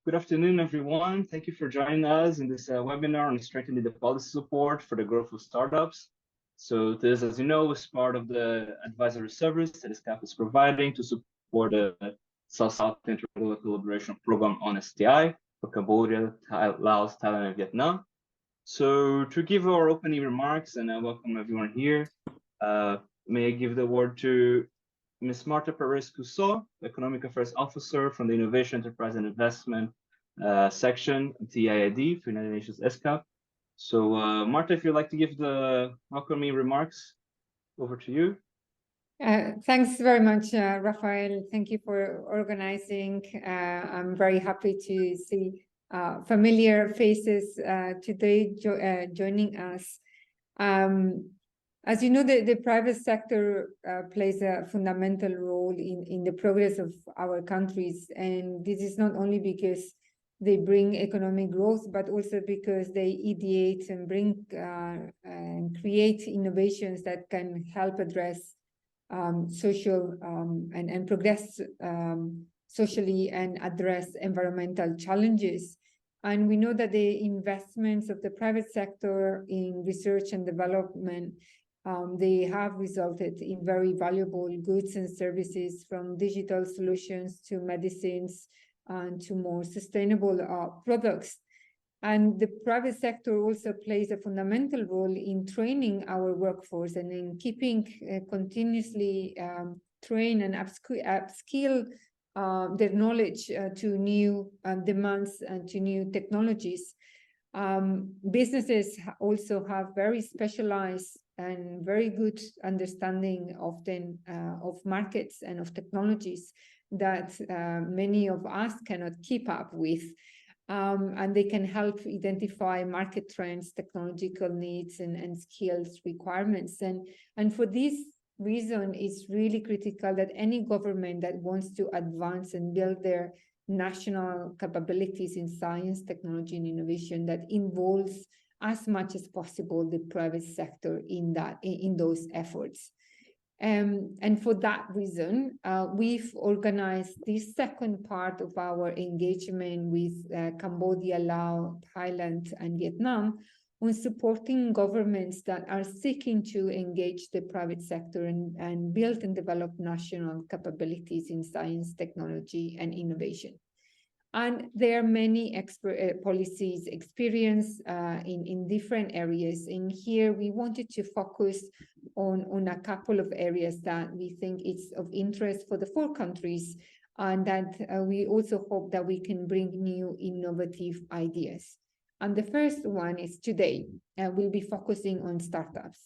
Good afternoon, everyone. Thank you for joining us in this webinar on strengthening the policy support for the growth of startups. So this, as you know, is part of the advisory service that ESCAP is providing to support the South-South Interregional Collaboration Program on STI for Cambodia, Laos, Thailand, and Vietnam. So to give our opening remarks, and I welcome everyone here, may I give the word to Ms. Marta Perez-Cuso, Economic Affairs Officer from the Innovation, Enterprise and Investment section of the IID for United Nations ESCAP. So Marta, if you'd like to give the welcoming remarks, over to you. Thanks very much, Rafael. Thank you for organizing. I'm very happy to see familiar faces today joining us. As you know, the private sector plays a fundamental role in the progress of our countries. And this is not only because they bring economic growth, but also because they ideate and bring and create innovations that can help address social and progress socially and address environmental challenges. And we know that the investments of the private sector in research and development, they have resulted in very valuable goods and services, from digital solutions to medicines and to more sustainable products. And the private sector also plays a fundamental role in training our workforce and in keeping continuously train and upskill their knowledge to new demands and to new technologies. Businesses also have very specialized and very good understanding often of markets and of technologies that many of us cannot keep up with. And they can help identify market trends, technological needs, and skills requirements. And for this reason, it's really critical that any government that wants to advance and build their national capabilities in science, technology, and innovation, that involves as much as possible the private sector in those efforts. And for that reason, we've organized this second part of our engagement with Cambodia, Laos, Thailand, and Vietnam on supporting governments that are seeking to engage the private sector and build and develop national capabilities in science, technology, and innovation. And there are many policies experience in different areas. And here we wanted to focus on a couple of areas that we think is of interest for the 4 countries, and that we also hope that we can bring new innovative ideas. And the first one is today, we'll be focusing on startups.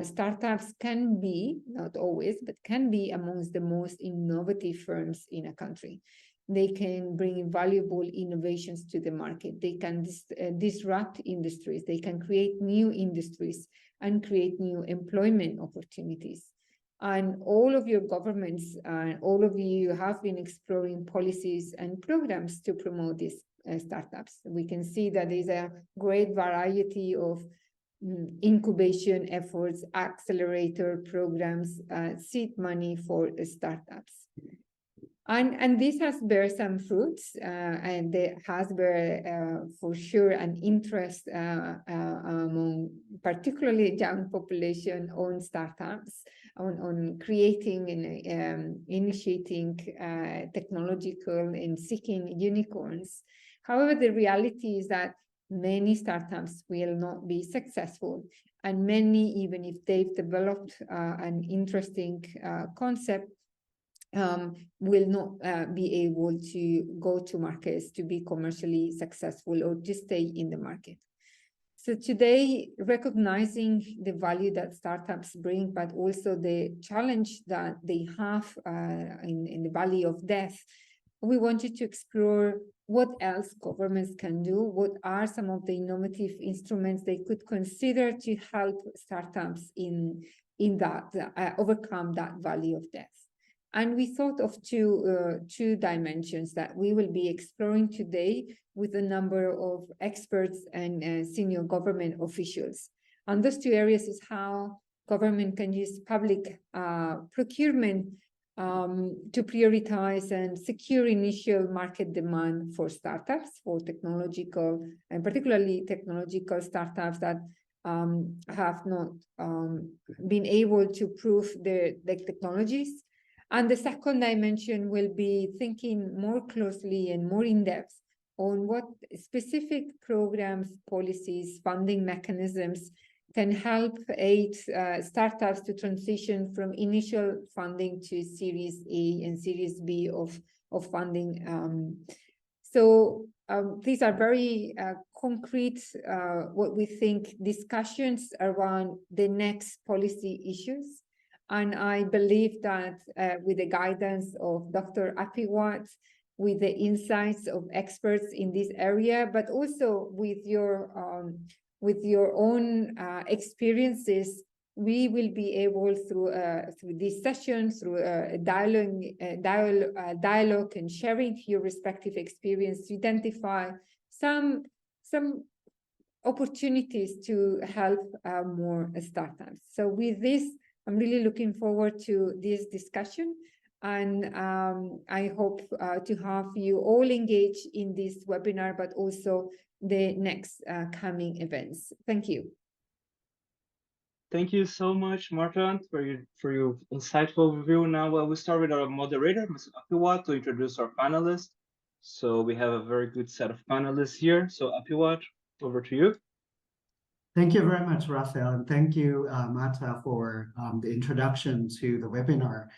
Startups can be, not always, but can be amongst the most innovative firms in a country. They can bring valuable innovations to the market. They can disrupt industries. They can create new industries and create new employment opportunities. And all of your governments, all of you have been exploring policies and programs to promote these startups. We can see that there's a great variety of incubation efforts, accelerator programs, seed money for startups. And this has bear some fruits, and there has bear for sure an interest among particularly young population on startups, on creating and initiating technological and seeking unicorns. However, the reality is that many startups will not be successful, and many, even if they've developed an interesting concept, will not be able to go to markets to be commercially successful or to stay in the market. So today, recognizing the value that startups bring, but also the challenge that they have in the valley of death, we wanted to explore what else governments can do, what are some of the innovative instruments they could consider to help startups in that overcome that valley of death. And we thought of two dimensions that we will be exploring today with a number of experts and senior government officials. And those 2 areas is how government can use public procurement to prioritize and secure initial market demand for startups, for technological, and particularly technological startups that have not been able to prove their technologies. And the second dimension will be thinking more closely and more in depth on what specific programs, policies, funding mechanisms can help aid startups to transition from initial funding to Series A and Series B of funding. These are very concrete, what we think, discussions around the next policy issues. And I believe that with the guidance of Dr. Apiwat, with the insights of experts in this area, but also with your own experiences, we will be able through this session, through dialogue and sharing your respective experience, to identify some opportunities to help more startups. So with this, I'm really looking forward to this discussion, and I hope to have you all engaged in this webinar, but also the next coming events. Thank you. Thank you so much, Marta, for your insightful overview. Now we'll start with our moderator, Mr. Apiwat, to introduce our panelists. So we have a very good set of panelists here. So Apiwat, over to you. Thank you very much, Rafael, and thank you, Marta, for the introduction to the webinar.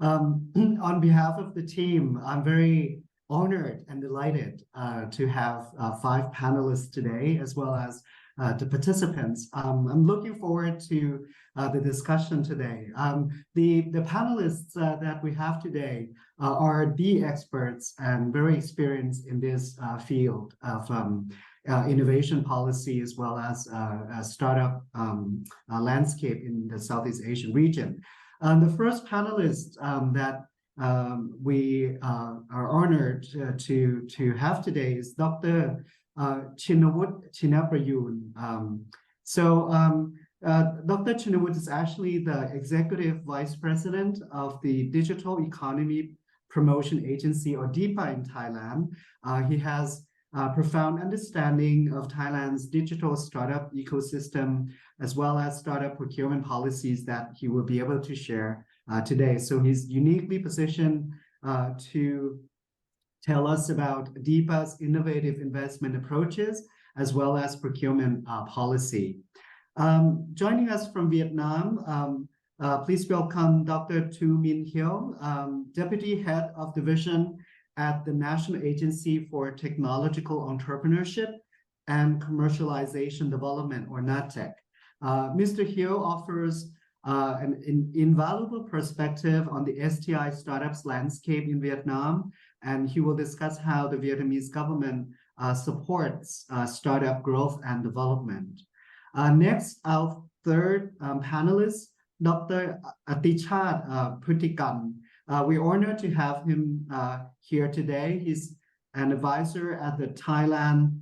On behalf of the team, I'm very honored and delighted to have 5 panelists today, as well as the participants. I'm looking forward to the discussion today. The panelists that we have today are the experts and very experienced in this field of innovation policy, as well as startup landscape in the Southeast Asian region. The first panelist that we are honored to have today is Dr. Chinawut Chinaprayun. Dr. Chinawut is actually the Executive Vice President of the Digital Economy Promotion Agency, or DEPA, in Thailand. He has a profound understanding of Thailand's digital startup ecosystem, as well as startup procurement policies that he will be able to share today. So he's uniquely positioned to tell us about DEPA's innovative investment approaches, as well as procurement policy. Joining us from Vietnam, please welcome Dr. Tu Minh Hieu, Deputy Head of Division at the National Agency for Technological Entrepreneurship and Commercialization Development, or NATEC. Mr. Hieu offers an invaluable perspective on the STI startups landscape in Vietnam, and he will discuss how the Vietnamese government supports startup growth and development. Next, our third panelist, Dr. Atichat Phutikan. We're honored to have him here today. He's an advisor at the Thailand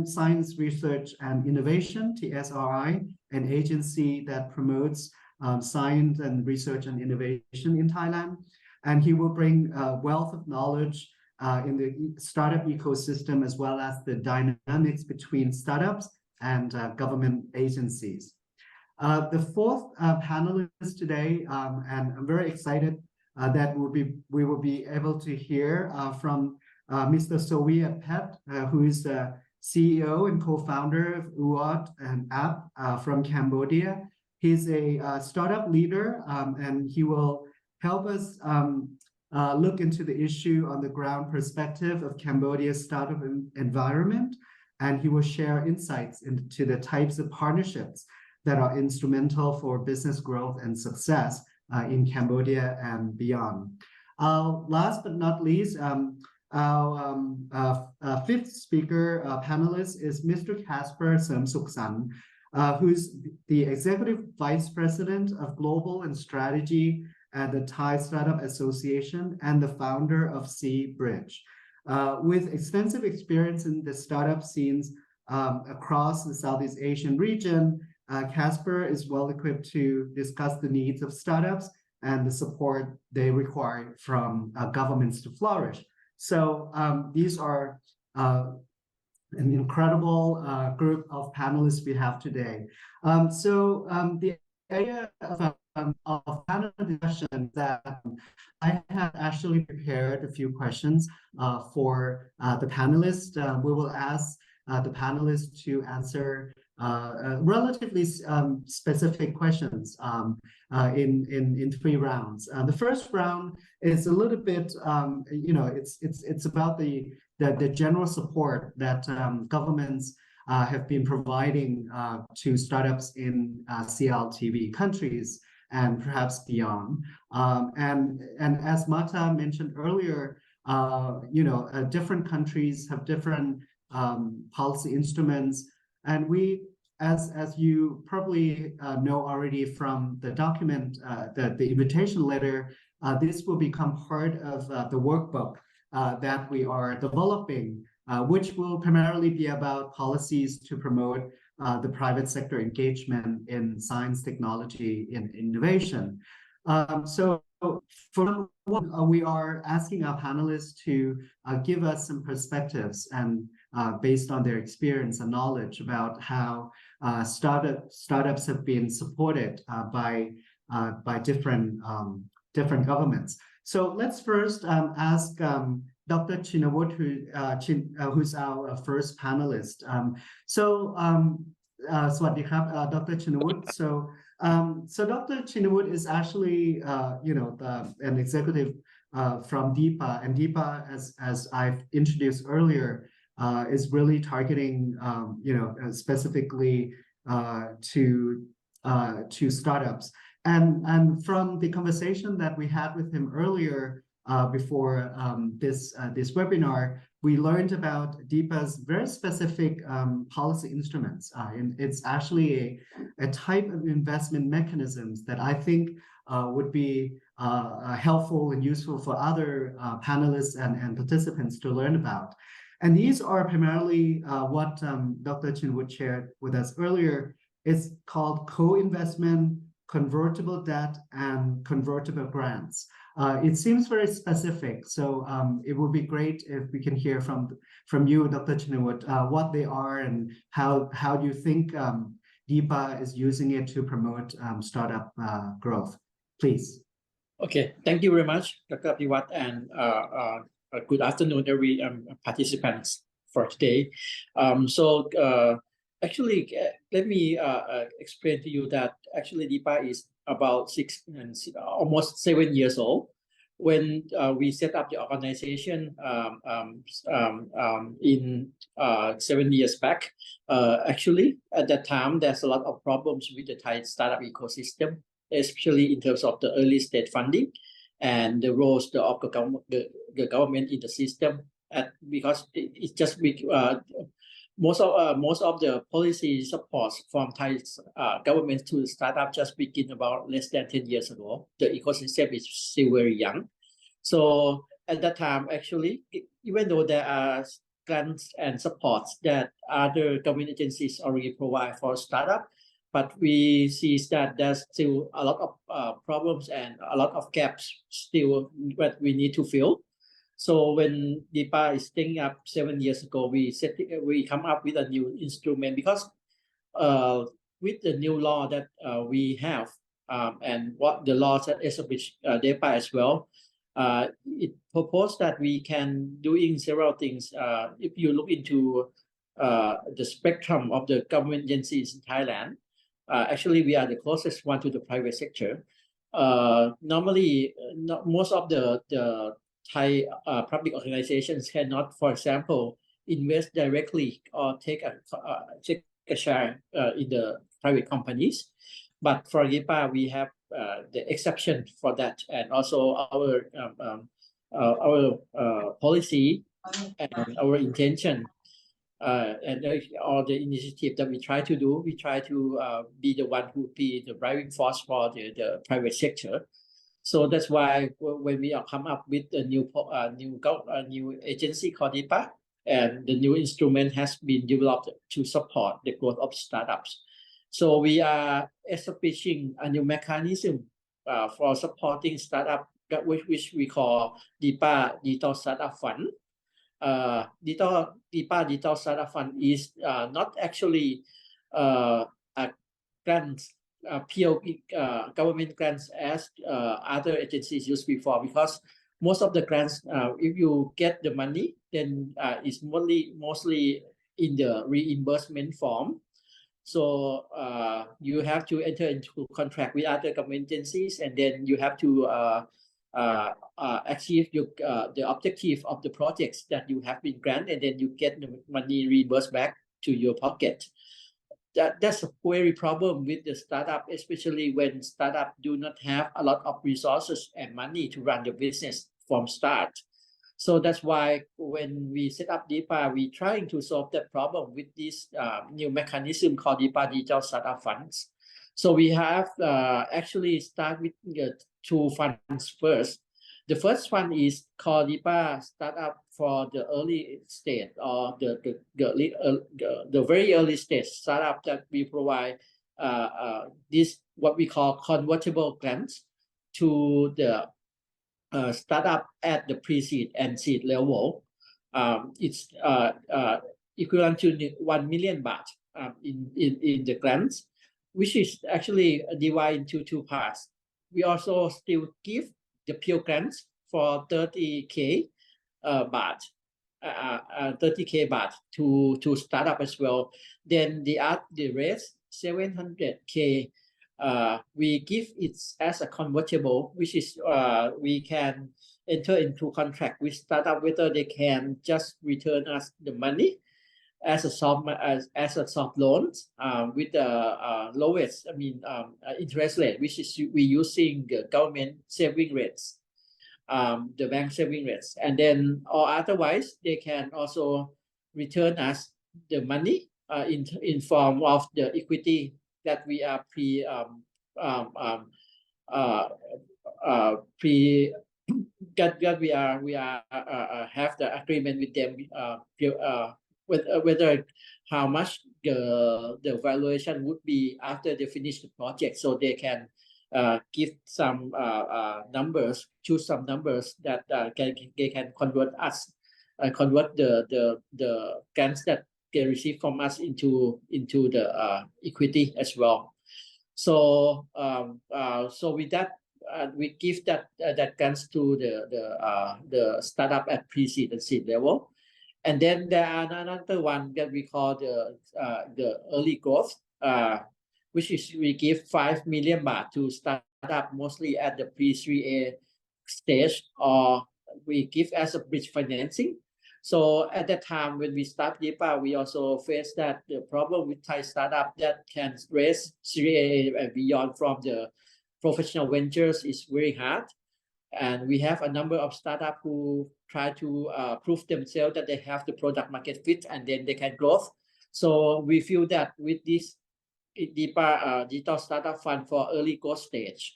Science Research and Innovation, TSRI, an agency that promotes science and research and innovation in Thailand. And he will bring a wealth of knowledge in the startup ecosystem, as well as the dynamics between startups and government agencies. The fourth panelist today, and I'm very excited that we will be able to hear from Mr. Soviet Pet, who is the CEO and co-founder of UOT and App from Cambodia. He's a startup leader, and he will help us look into the issue on the ground perspective of Cambodia's startup environment, and he will share insights into the types of partnerships that are instrumental for business growth and success in Cambodia and beyond. Last but not least, our fifth speaker panelist is Mr. Casper Sermsuksan, who's the Executive Vice President of Global and Strategy at the Thai Startup Association and the founder of C-Bridge. With extensive experience in the startup scenes across the Southeast Asian region, Casper is well equipped to discuss the needs of startups and the support they require from governments to flourish. So these are an incredible group of panelists we have today. The area of panel discussion that I have actually prepared a few questions for the panelists. We will ask the panelists to answer relatively specific questions in 3 rounds. The first round is a little bit, it's about the general support that governments have been providing to startups in CLTV countries and perhaps beyond. And as Mata mentioned earlier, different countries have different policy instruments, and we, as you probably know already from the document, the invitation letter, this will become part of the workbook that we are developing, which will primarily be about policies to promote the private sector engagement in science, technology, and innovation. So for one, we are asking our panelists to give us some perspectives and based on their experience and knowledge about how startups have been supported by different governments. So let's first ask Dr. Chinawut, who's our first panelist. Sawasdee krab, Dr. Chinawut. So Dr. Chinawut is actually, an executive from DIPA, and DIPA, as I've introduced earlier, is really targeting, specifically to startups. And from the conversation that we had with him earlier, before this webinar, we learned about DIPA's very specific policy instruments. And it's actually a type of investment mechanisms that I think would be helpful and useful for other panelists and participants to learn about. And these are primarily what Dr. Chinawut shared with us earlier. It's called co-investment, convertible debt, and convertible grants. It seems very specific, so it would be great if we can hear from you, Dr. Chinawut, what they are and how do you think DIPA is using it to promote startup growth. Please. Okay, thank you very much, Dr. Abhiwat, and good afternoon, every participants for today. Actually, let me explain to you that actually DIPA is about almost 7 years old. When we set up the organization in 7 years back, actually at that time there's a lot of problems with the Thai startup ecosystem, especially in terms of the early stage funding and the roles of the government in the system. Because it's just most of the policy support from Thai government to startup just begin about less than 10 years ago. The ecosystem is still very young. So at that time, actually, even though there are grants and supports that other government agencies already provide for startup, but we see that there's still a lot of problems and a lot of gaps still that we need to fill. So when DIPA is setting up 7 years ago, we come up with a new instrument because with the new law that we have and what the laws that establish DIPA as well, it proposed that we can doing several things. If you look into the spectrum of the government agencies in Thailand, actually we are the closest one to the private sector. Normally, most of the Thai public organizations cannot, for example, invest directly or take a share in the private companies. But for DIPA, we have the exception for that, and also our policy and our intention and all the initiative that we try to do. We try to be the one who be the driving force for the private sector. So that's why when we come up with a new agency called DIPA, and the new instrument has been developed to support the growth of startups. So we are establishing a new mechanism for supporting startup, which we call DIPA Digital Startup Fund. DIPA Digital Startup Fund is not actually a grants, pure government grants as other agencies used before, because most of the grants, if you get the money, then it's mostly in the reimbursement form. So you have to enter into contract with other government agencies, and then you have to achieve the objective of the projects that you have been granted, and then you get the money reimbursed back to your pocket. That's a very problem with the startup, especially when startup do not have a lot of resources and money to run the business from start. So that's why when we set up DIPA, we're trying to solve that problem with this new mechanism called DIPA Digital Startup Funds. So we have actually start with 2 funds first. The first fund is called DIPA Startup for the early stage, or the very early stage startup, that we provide this what we call convertible grants to the startup at the pre-seed and seed level. It's equivalent to 1 million baht in the grants, which is actually divided into 2 parts. We also still give the pure grants for 30K baht, 30K baht to startup as well. Then the rest 700K we give it as a convertible, which is we can enter into contract with startup whether they can just return us the money as a soft loan with the lowest interest rate, which is we using government saving rates, the bank saving rates, and then or otherwise they can also return us the money in form of the equity that we are have the agreement with them whether how much the valuation would be after they finish the project, so they can give some numbers, choose some numbers that they can convert the grants that they receive from us into the equity as well. So so with that we give that grants to the startup at pre-seed and seed level. And then there are another one that we call the early growth, which is we give 5 million baht to startup mostly at the pre-3A stage, or we give as a bridge financing. So at that time when we start DIPA, we also face that the problem with Thai startup that can raise 3A and beyond from the professional ventures is very hard. And we have a number of startups who try to prove themselves that they have the product market fit, and then they can grow. So we feel that with this DIPA Digital Startup Fund for early growth stage,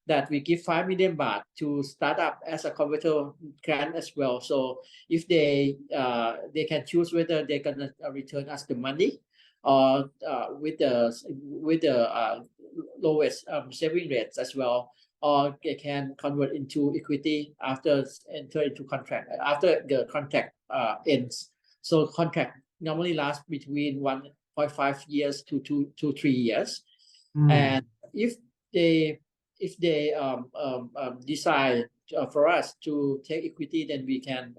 that we give 5 million baht to startup as a convertible grant as well. So if they can choose whether they're gonna return us the money, or with the lowest saving rates as well, or they can convert into equity after enter into contract after the contract ends. So contract normally lasts between 1.5 years to 3 years. And if they decide for us to take equity, then we can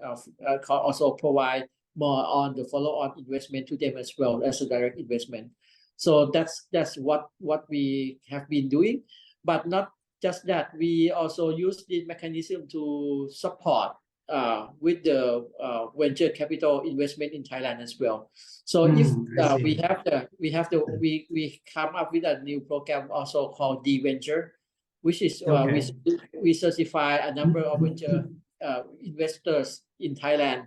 also provide more on the follow-on investment to them as well as a direct investment. So that's what we have been doing. But not just that, we also use this mechanism to support with the venture capital investment in Thailand as well. So if we come up with a new program also called D-Venture, which is we certify a number of venture investors in Thailand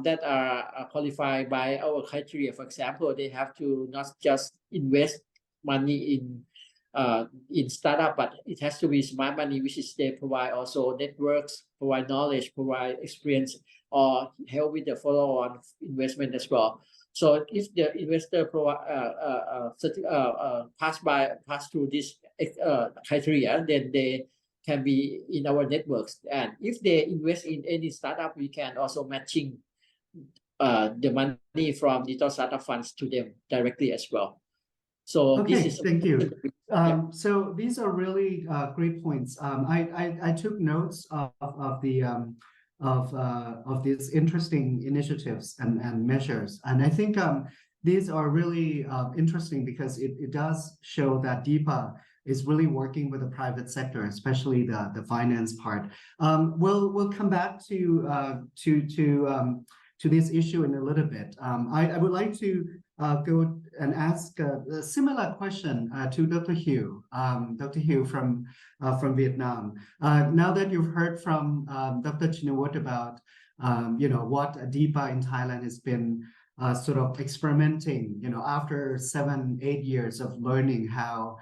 that are qualified by our criteria. For example, they have to not just invest money in startup, but it has to be smart money, which is they provide also networks, provide knowledge, provide experience, or help with the follow-on investment as well. So if the investor pass through this criteria, then they can be in our networks. And if they invest in any startup, we can also matching the money from digital startup funds to them directly as well. So Okay, this is thank you. Yeah. So these are really great points. I took notes of the of these interesting initiatives and measures, and I think these are really interesting because it does show that DIPA is really working with the private sector, especially the finance part. We'll come back to this issue in a little bit. I would like to go and ask a similar question to Dr. Hugh. Dr. Hugh from Vietnam. Now that you've heard from Dr. Chinawat about what DIPA in Thailand has been sort of experimenting, after 7-8 years of learning how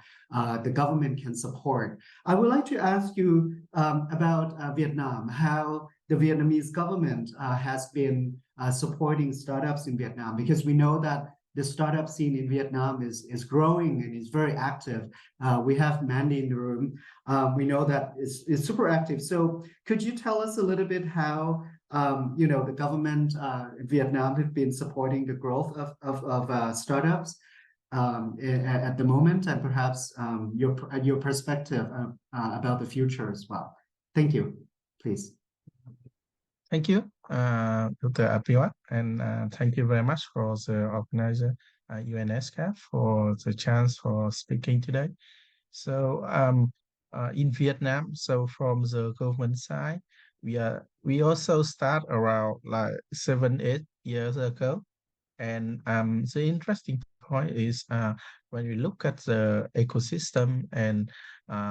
the government can support. I would like to ask you about Vietnam, how the Vietnamese government has been supporting startups in Vietnam, because we know that the startup scene in Vietnam is growing and is very active. We have Mandy in the room. We know that it's super active. So could you tell us a little bit how the government in Vietnam have been supporting the growth of startups at the moment, and perhaps your perspective about the future as well? Thank you. Please. Thank you, Dr. Apiwat, and thank you very much for the organizer, UN ESCAP, for the chance for speaking today. So in Vietnam, so from the government side, we also start around like 7-8 years ago, and the interesting point is when we look at the ecosystem and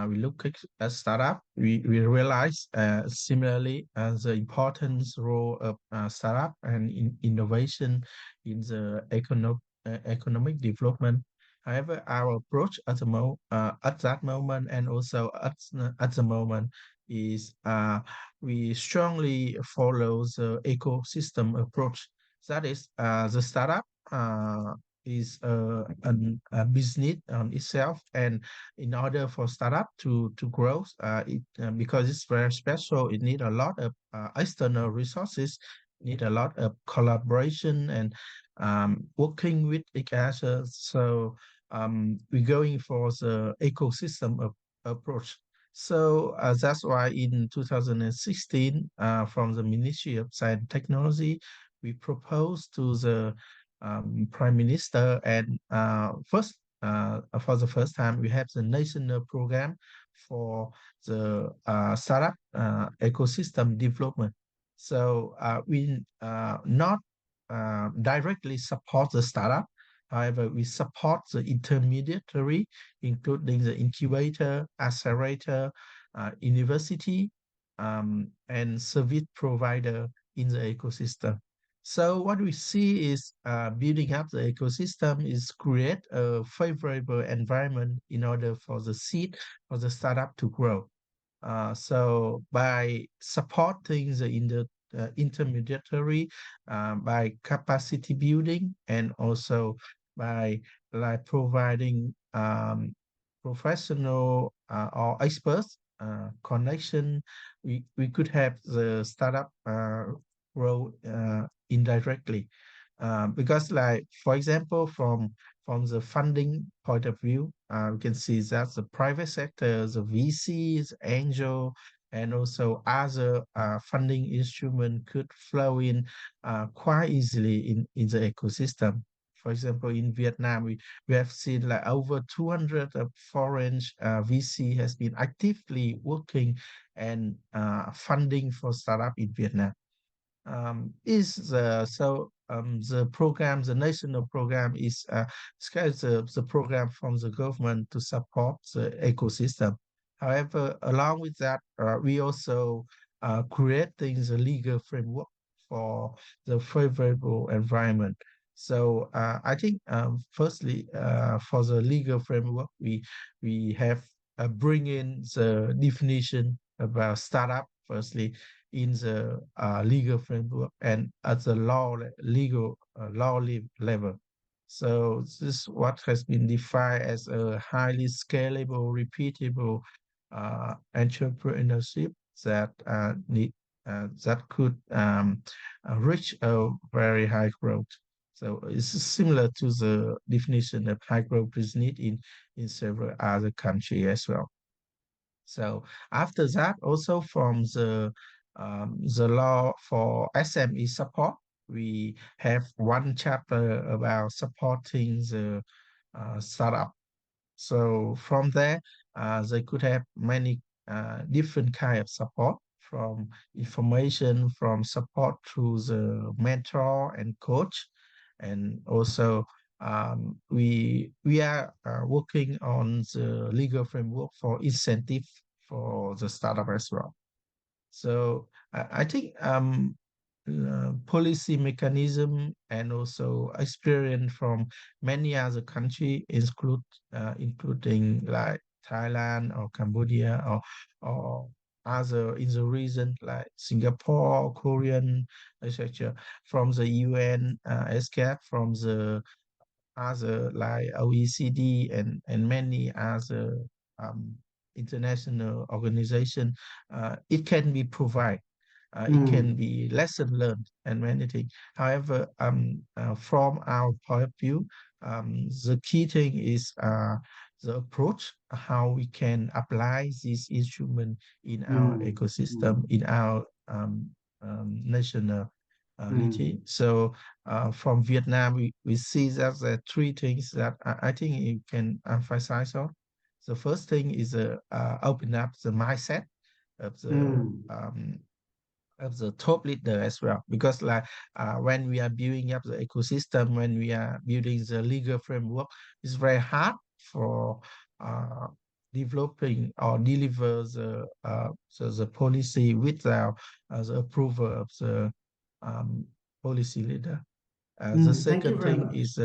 we look at startup, we realize similarly the importance role of startup and innovation in the economic development. However, our approach at that moment and also at the moment is we strongly follow the ecosystem approach. That is, the startup is a business on itself, and in order for startup to grow, because it's very special, it need a lot of external resources, need a lot of collaboration and working with each other. So we're going for the ecosystem approach. So that's why in 2016, from the Ministry of Science and Technology, we proposed to the Prime Minister, and for the first time, we have the national program for the startup ecosystem development. So we not directly support the startup. However, we support the intermediary, including the incubator, accelerator, university, and service provider in the ecosystem. So what we see is building up the ecosystem is create a favorable environment in order for the seed or the startup to grow. So by supporting the intermediary, by capacity building, and also by providing professional or experts connection, we could have the startup grow indirectly, because for example, from the funding point of view, we can see that the private sector, the VCs, angel, and also other funding instrument could flow in quite easily in the ecosystem. For example, in Vietnam, we have seen over 200 foreign VC has been actively working and funding for startup in Vietnam. The program, the national program is the program from the government to support the ecosystem. However, along with that, we also creating the legal framework for the favorable environment. So I think firstly, for the legal framework, we have bring in the definition about startup firstly in the legal framework and at the legal law level. So this is what has been defined as a highly scalable, repeatable entrepreneurship that that could reach a very high growth. So it's similar to the definition of high growth is needed in several other countries as well. So after that, also from the law for SME support, we have one chapter about supporting the startup. So from there, they could have many different kind of support, from information, from support to the mentor and coach, and also we are working on the legal framework for incentive for the startup as well. So I think policy mechanism and also experience from many other countries including like Thailand or Cambodia or other in the region like Singapore, Korean, etc. From the UN ESCAP, from the other like OECD and many other um, international organization, it can be provided. It can be lesson learned and many things. However, from our point of view, the key thing is the approach, how we can apply this instrument in our ecosystem, in our nationality. So from Vietnam, we see that there are three things that I think you can emphasize on. The first thing is open up the mindset of the top leader as well, because like when we are building up the ecosystem, when we are building the legal framework, it's very hard for developing or deliver the policy without the approval of the policy leader. The second thing is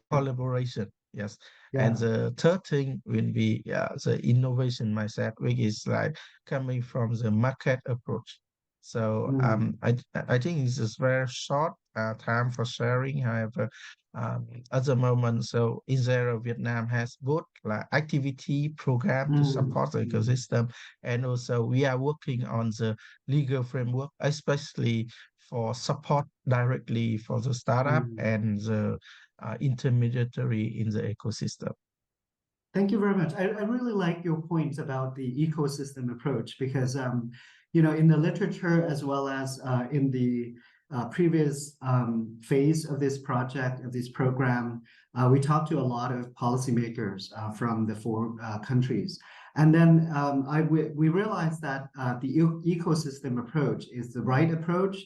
collaboration. Yes. Yeah. And the third thing will be the innovation mindset, which is like coming from the market approach. So I think this is very short time for sharing. However, at the moment, so in there, Vietnam has both like activity program to support the ecosystem, and also we are working on the legal framework, especially for support directly for the startup and the intermediary in the ecosystem. Thank you very much. I really like your points about the ecosystem approach because, you know, in the literature as well as in the previous phase of this project, of this program, we talked to a lot of policymakers from the four countries. And then we realized that the ecosystem approach is the right approach.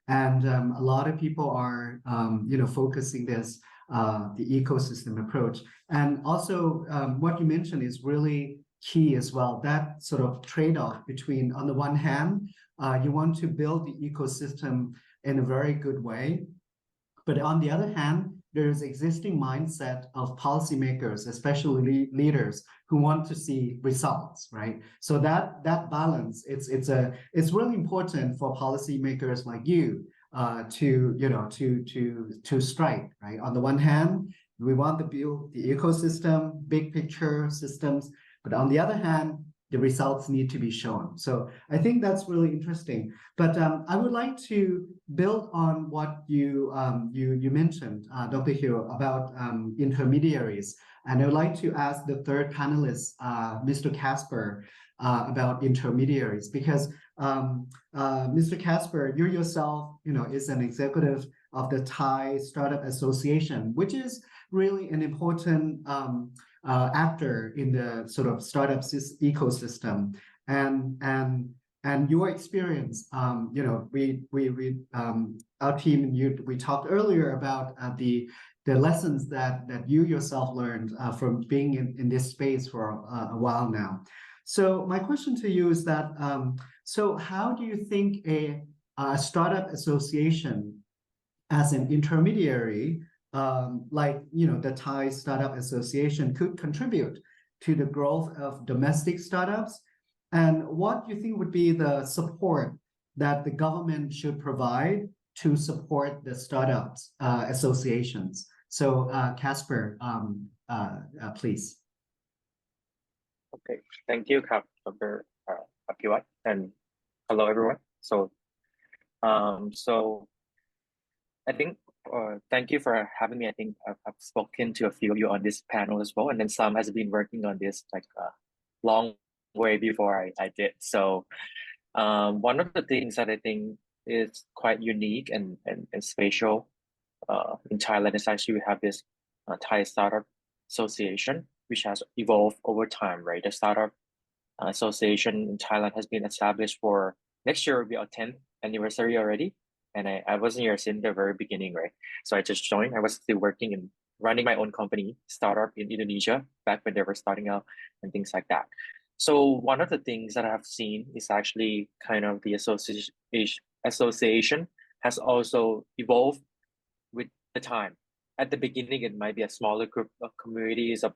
And a lot of people are, you know, focusing this the ecosystem approach. And also what you mentioned is really key as well, that sort of trade-off between, on the one hand, you want to build the ecosystem in a very good way, but on the other hand, there's existing mindset of policymakers, especially leaders, who want to see results, right? So that balance, it's really important for policymakers like you to strike, right? On the one hand, we want to build the ecosystem, big picture systems, but on the other hand, the results need to be shown. So I think that's really interesting. But I would like to build on what you mentioned, Dr. Hill, about intermediaries. And I would like to ask the third panelist, Mr. Casper, about intermediaries, because Mr. Casper, you yourself, you know, is an executive of the Thai Startup Association, which is really an important actor in the sort of startup ecosystem, and your experience. You know, our team, we talked earlier about the lessons that you yourself learned from being in this space for a while now. So my question to you is that, so how do you think a startup association as an intermediary, like, you know, the Thai Startup Association, could contribute to the growth of domestic startups? And what do you think would be the support that the government should provide to support the startups associations? So Casper, please. Okay, thank you, Dr. Apiwat, and hello everyone. So I think thank you for having me. I think I've spoken to a few of you on this panel as well, and then some has been working on this like long way before I did. So one of the things that I think is quite unique and special in Thailand is actually we have this Thai Startup Association, which has evolved over time, right? The Startup Association in Thailand has been established for next year will be our 10th anniversary already. And I wasn't here since the very beginning, right? So I just joined. I was still working and running my own company, startup in Indonesia, back when they were starting out and things like that. So one of the things that I've seen is actually kind of the association has also evolved with the time. At the beginning, it might be a smaller group of communities of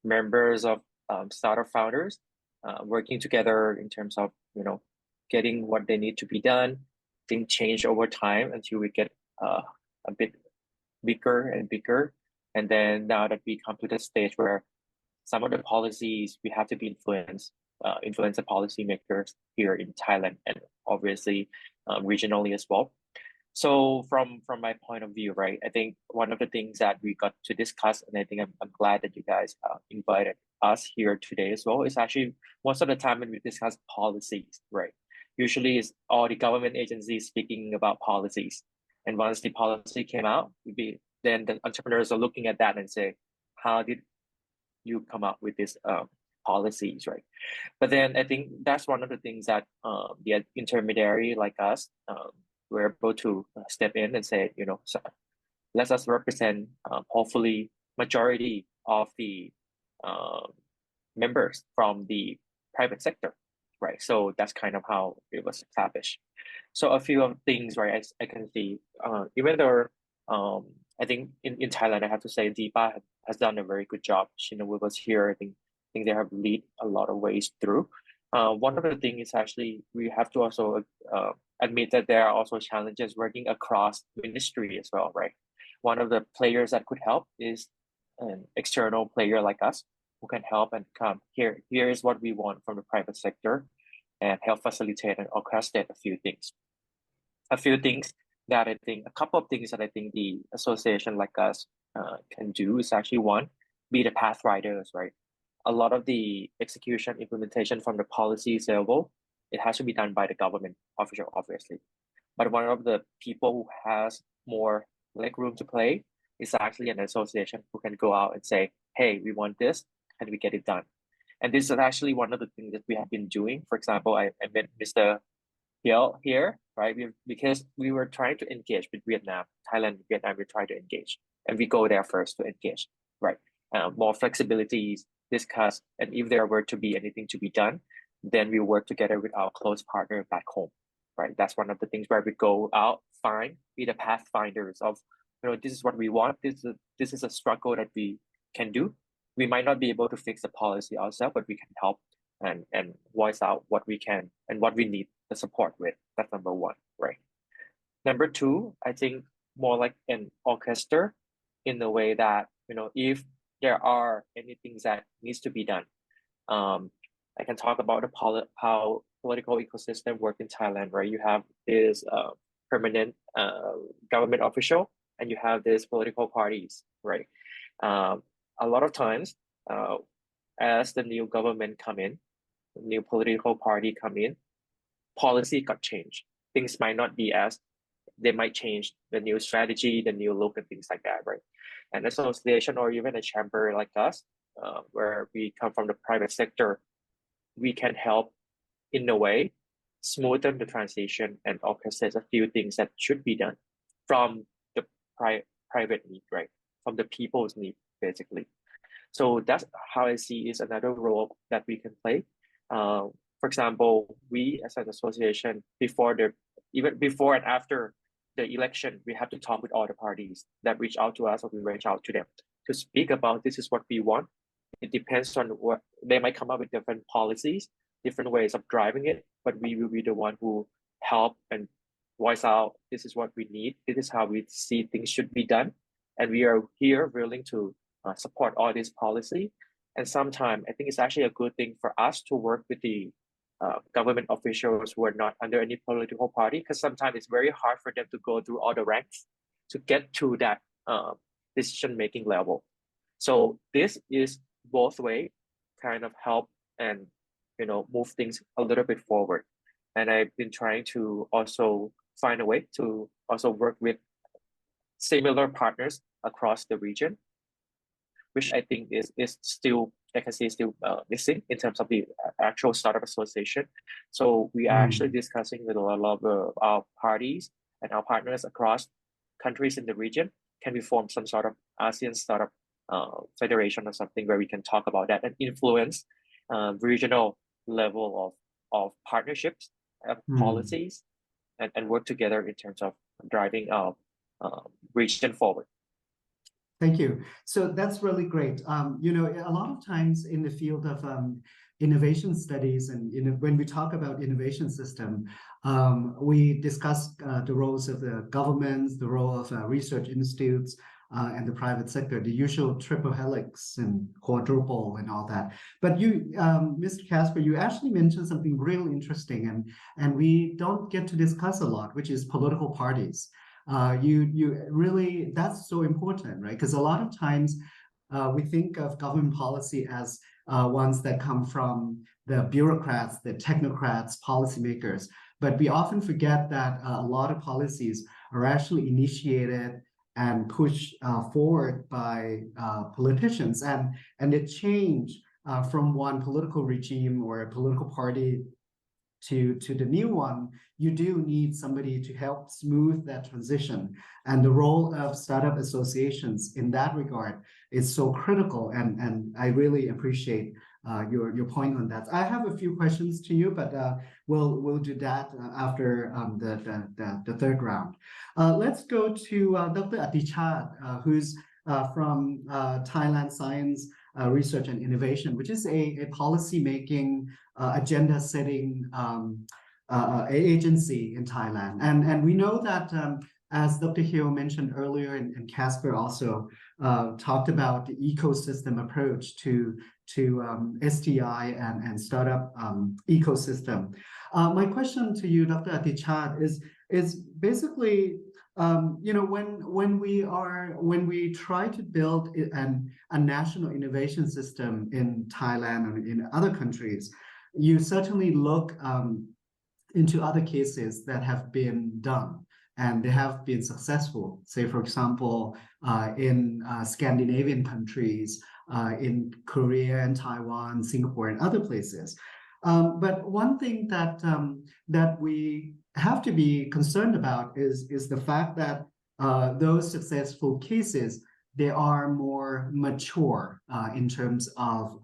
members of startup founders working together in terms of getting what they need to be done. Things change over time until we get a bit bigger and bigger, and then now that we come to the stage where some of the policies we have to be influence the policymakers here in Thailand and obviously regionally as well. So from my point of view, right, I think one of the things that we got to discuss, and I think I'm glad that you guys invited us here today as well, is actually most of the time when we discuss policies, right, usually it's all the government agencies speaking about policies. And once the policy came out, then the entrepreneurs are looking at that and say, how did you come up with these policies, right? But then I think that's one of the things that the intermediary like us, we're able to step in and say, so let us represent hopefully majority of the members from the private sector, right? So that's kind of how it was established. So a few of things, right, I can see, even though I think in Thailand, I have to say Deepa has done a very good job. She was here. I think they have lead a lot of ways through. One of the things is actually we have to also admit that there are also challenges working across ministry as well, right? One of the players that could help is an external player like us who can help and come here. Here is what we want from the private sector and help facilitate and orchestrate a few things. A couple of things that I think the association like us can do is actually one, be the pathfinders, right? A lot of the execution implementation from the policies level, it has to be done by the government official, obviously. But one of the people who has more leg room to play is actually an association who can go out and say, hey, we want this, and we get it done. And this is actually one of the things that we have been doing. For example, I met Mr. Hill here, right? Because we were trying to engage with Vietnam, Thailand, Vietnam, we try to engage. And we go there first to engage, right? More flexibilities, discuss, and if there were to be anything to be done, then we work together with our close partner back home, right? That's one of the things where we go out, be the pathfinders of, this is what we want. This is a struggle that we can do. We might not be able to fix the policy ourselves, but we can help and voice out what we can and what we need the support with. That's number one, right? Number two, I think more like an orchestra in the way that, if there are any things that needs to be done, I can talk about how political ecosystem work in Thailand, right? You have this permanent government official and you have these political parties, right? A lot of times, as the new government come in, new political party come in, policy got changed. Things might not be as, they might change the new strategy, the new look and things like that, right? An association or even a chamber like us, where we come from the private sector, we can help in a way smoothen the transition and orchestrate a few things that should be done from the private need, right? From the people's need, basically. So that's how I see is another role that we can play. For example, we as an association, even before and after the election, we have to talk with all the parties that reach out to us, or we reach out to them to speak about this is what we want. It depends on what they might come up with, different policies, different ways of driving it, but we will be the one who help and voice out, this is what we need, this is how we see things should be done. and we are here willing to support all this policy. And sometimes I think it's actually a good thing for us to work with the government officials who are not under any political party, because sometimes it's very hard for them to go through all the ranks to get to that decision-making level. So this is both way, kind of help and move things a little bit forward. And I've been trying to also find a way to also work with similar partners across the region, which I think is still, I can say, still missing in terms of the actual startup association. So we are actually discussing with a lot of our parties and our partners across countries in the region. Can we form some sort of ASEAN startup federation or something where we can talk about that and influence regional level of partnerships, policies, and work together in terms of driving our region forward. Thank you. So that's really great. A lot of times in the field of innovation studies and when we talk about innovation system, we discuss the roles of the governments, the role of research institutes, and the private sector, the usual triple helix and quadruple and all that. But you, Mr. Casper, you actually mentioned something really interesting and we don't get to discuss a lot, which is political parties. You really, that's so important, right? Because a lot of times we think of government policy as ones that come from the bureaucrats, the technocrats, policymakers. But we often forget that a lot of policies are actually initiated and pushed forward by politicians, and they change from one political regime or a political party to the new one. You do need somebody to help smooth that transition, and the role of startup associations in that regard is so critical, and I really appreciate your point on that. I have a few questions to you, but we'll do that after the third round. Let's go to Dr. Atichat, who's from Thailand Science Research and Innovation, which is a policy-making, agenda-setting agency in Thailand. And we know that, as Dr. Hill mentioned earlier, and Casper also talked about the ecosystem approach to STI and startup ecosystem. My question to you, Dr. Atichat, is basically, when we try to build a national innovation system in Thailand and in other countries, you certainly look into other cases that have been done and they have been successful. Say, for example, in Scandinavian countries, in Korea and Taiwan, Singapore, and other places. But one thing that we have to be concerned about is the fact that those successful cases, they are more mature in terms of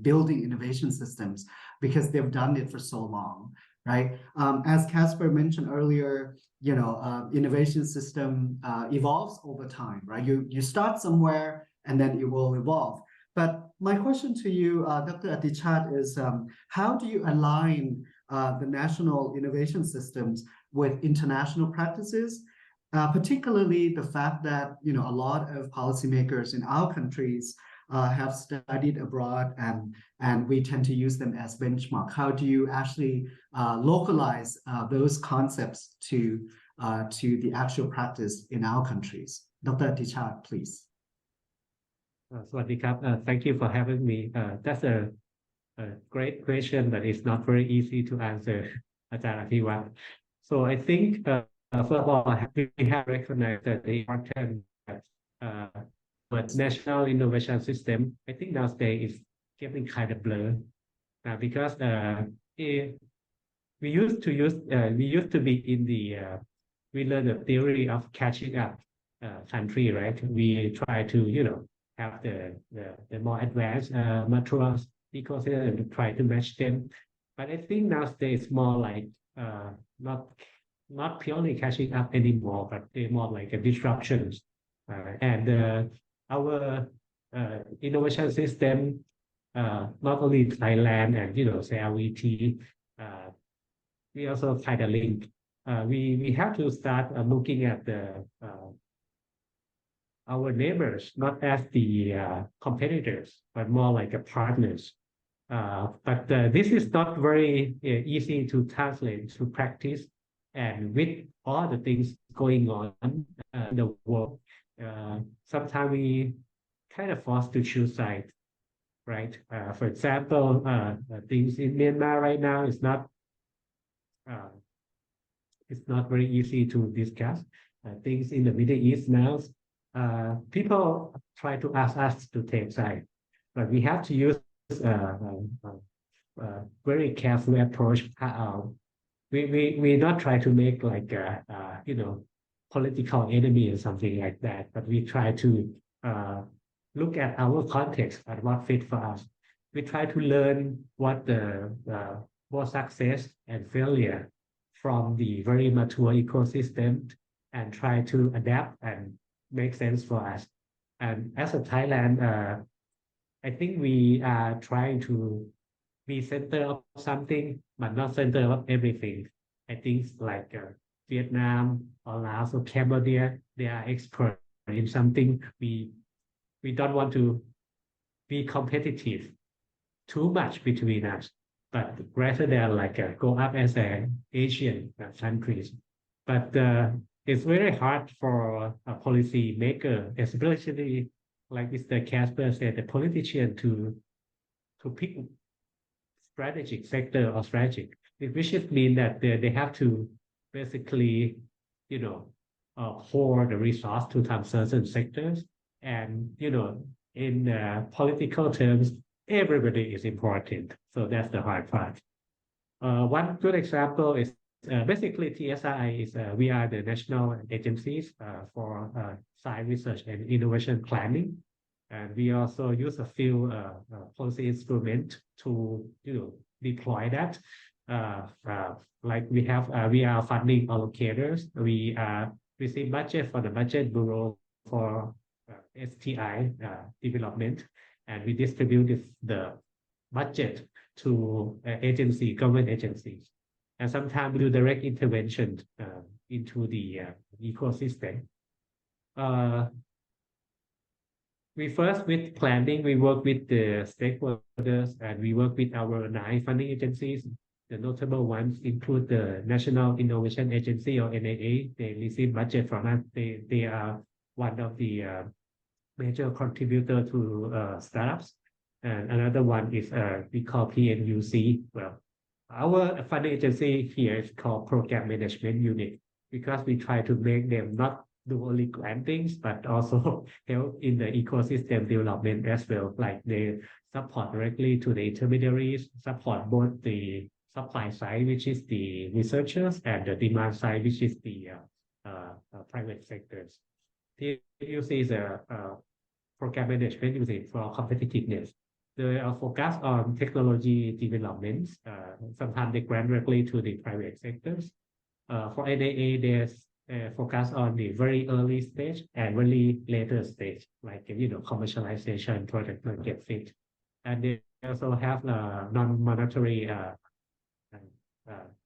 building innovation systems because they've done it for so long, right? As Casper mentioned earlier, innovation system evolves over time, right? You start somewhere and then it will evolve. But my question to you, Dr. Atichat, is how do you align the national innovation systems with international practices, particularly the fact that a lot of policymakers in our countries have studied abroad and we tend to use them as benchmark? How do you actually localize those concepts to the actual practice in our countries? Dr. Atichat, please. Thank you for having me. That's a great question, but it's not very easy to answer, Ajahn Apiwat. So I think, first of all, we have recognized that the importance but national innovation system, I think nowadays is getting kind of blurred because we used to be in we learned the theory of catching up country, right? We try to have the more advanced mature ecosystem and try to match them. But I think nowadays it's more like not purely catching up anymore, but they're more like a disruptions. And our innovation system, not only Thailand and CLTV, we also kind of link. We have to start looking at the our neighbors, not as the competitors, but more like a partners. But this is not very easy to translate to practice. And with all the things going on in the world, sometimes we kind of forced to choose sides, right? For example, things in Myanmar right now is not it's not very easy to discuss. Things in the Middle East now, people try to ask us to take side, but we have to use very careful approach. We not try to make like you know, political enemy or something like that, but we try to look at our context and what fit for us. We try to learn what the both success and failure from the very mature ecosystem and try to adapt and make sense for us. And as a Thailand, I think we are trying to be center of something, but not center of everything. I think like Viet Nam or Laos or Cambodia, they are expert in something. We don't want to be competitive too much between us, but rather than like go up as an Asian countries. But it's very hard for a policy maker, especially like Mr. Casper said, the politician to pick strategic sector or strategic, which should mean that they have to basically, you know, pour the resource to some certain sectors. And, you know, in political terms, everybody is important. So that's the hard part. One good example is basically TSI is we are the national agencies for science research and innovation planning. And we also use a few policy instruments to, you know, deploy that. Like we are funding allocators. We receive budget for the budget bureau for STI development, and we distribute the budget to government agencies. And sometimes we do direct intervention into the ecosystem. We first with planning, we work with the stakeholders and we work with our 9 funding agencies. The notable ones include the National Innovation Agency or NIA. They receive budget from us. They are one of the major contributor to startups. And another one is we call PNUC. Well, our funding agency here is called Program Management Unit, because we try to make them not do only grant things, but also help in the ecosystem development as well. Like they support directly to the intermediaries, support both the supply side, which is the researchers, and the demand side, which is the private sectors. PNUC is a program management unit for competitiveness. They are focused on technology developments. Sometimes they grant directly to the private sectors. For NIA, there's focus on the very early stage and very later stage, like, you know, commercialization, product market fit. And they also have a non-monetary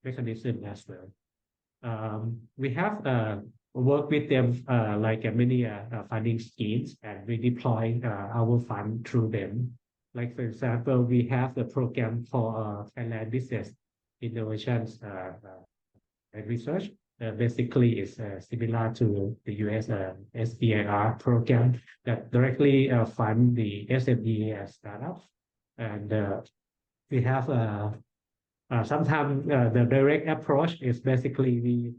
mechanism as well. We have worked with them like many funding schemes, and we deploy our fund through them. Like, for example, we have the program for Thailand Business Innovations and Research. Basically, it's similar to the US SBIR program that directly fund the SME startups. And we have sometimes the direct approach is basically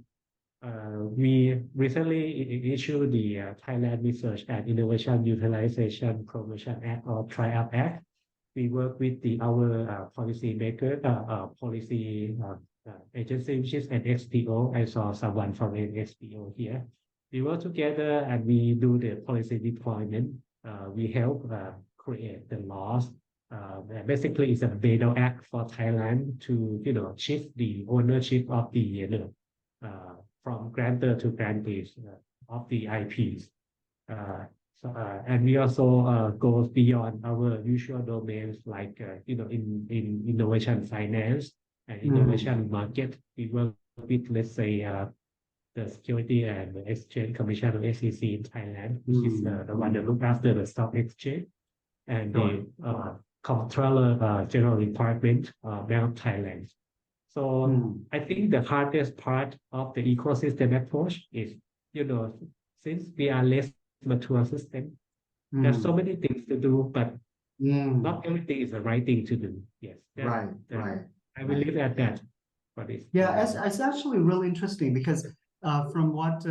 we recently issued the Thailand Research and Innovation Utilization Promotion Act or TRIUP Act. We work with our policy maker, policy agency, which is an XPO. I saw someone from an XPO here. We work together and we do the policy deployment. We help create the laws. Basically, it's a Beidou Act for Thailand to, you know, shift the ownership of the from grantor to grantees of the IPs. And we also go beyond our usual domains, like you know, in innovation finance and innovation market. We work with, let's say, the Security and the Exchange Commission, or SEC in Thailand, which is the one that look after the stock exchange, and the Comptroller General Department, now Thailand. So I think the hardest part of the ecosystem approach is, since we are less mature system, there's so many things to do, but not everything is the right thing to do. Yes. Right. I will leave at that. It's actually really interesting because from what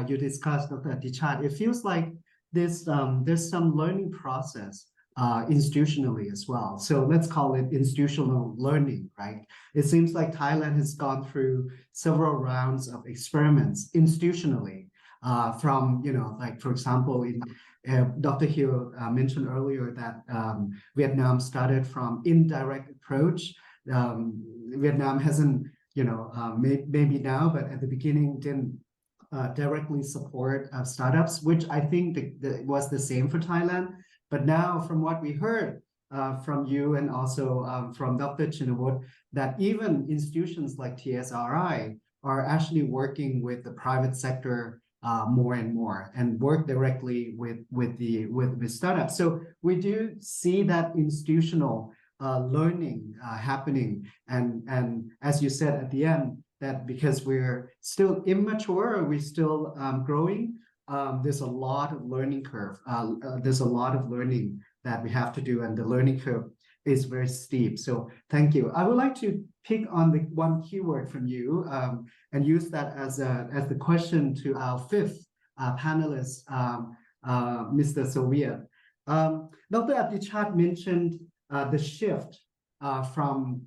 you discussed, Dr. Adichat, it feels like there's some learning process institutionally as well. So let's call it institutional learning, right? It seems like Thailand has gone through several rounds of experiments institutionally from, like, for example, in Dr. Hill mentioned earlier that Vietnam started from indirect approach. Vietnam hasn't, maybe now, but at the beginning didn't directly support startups, which I think was the same for Thailand. But now, from what we heard from you and also from Dr. Chinawut, that even institutions like TSRI are actually working with the private sector more and more, and work directly with startups. So we do see that institutional learning happening, and as you said at the end, that because we're still immature, we're still growing, there's a lot of learning curve. There's a lot of learning that we have to do, and the learning curve is very steep. So thank you. I would like to pick on the one keyword from you and use that as the question to our fifth panelist, Mr. Soviet. Dr. Adichat mentioned the shift from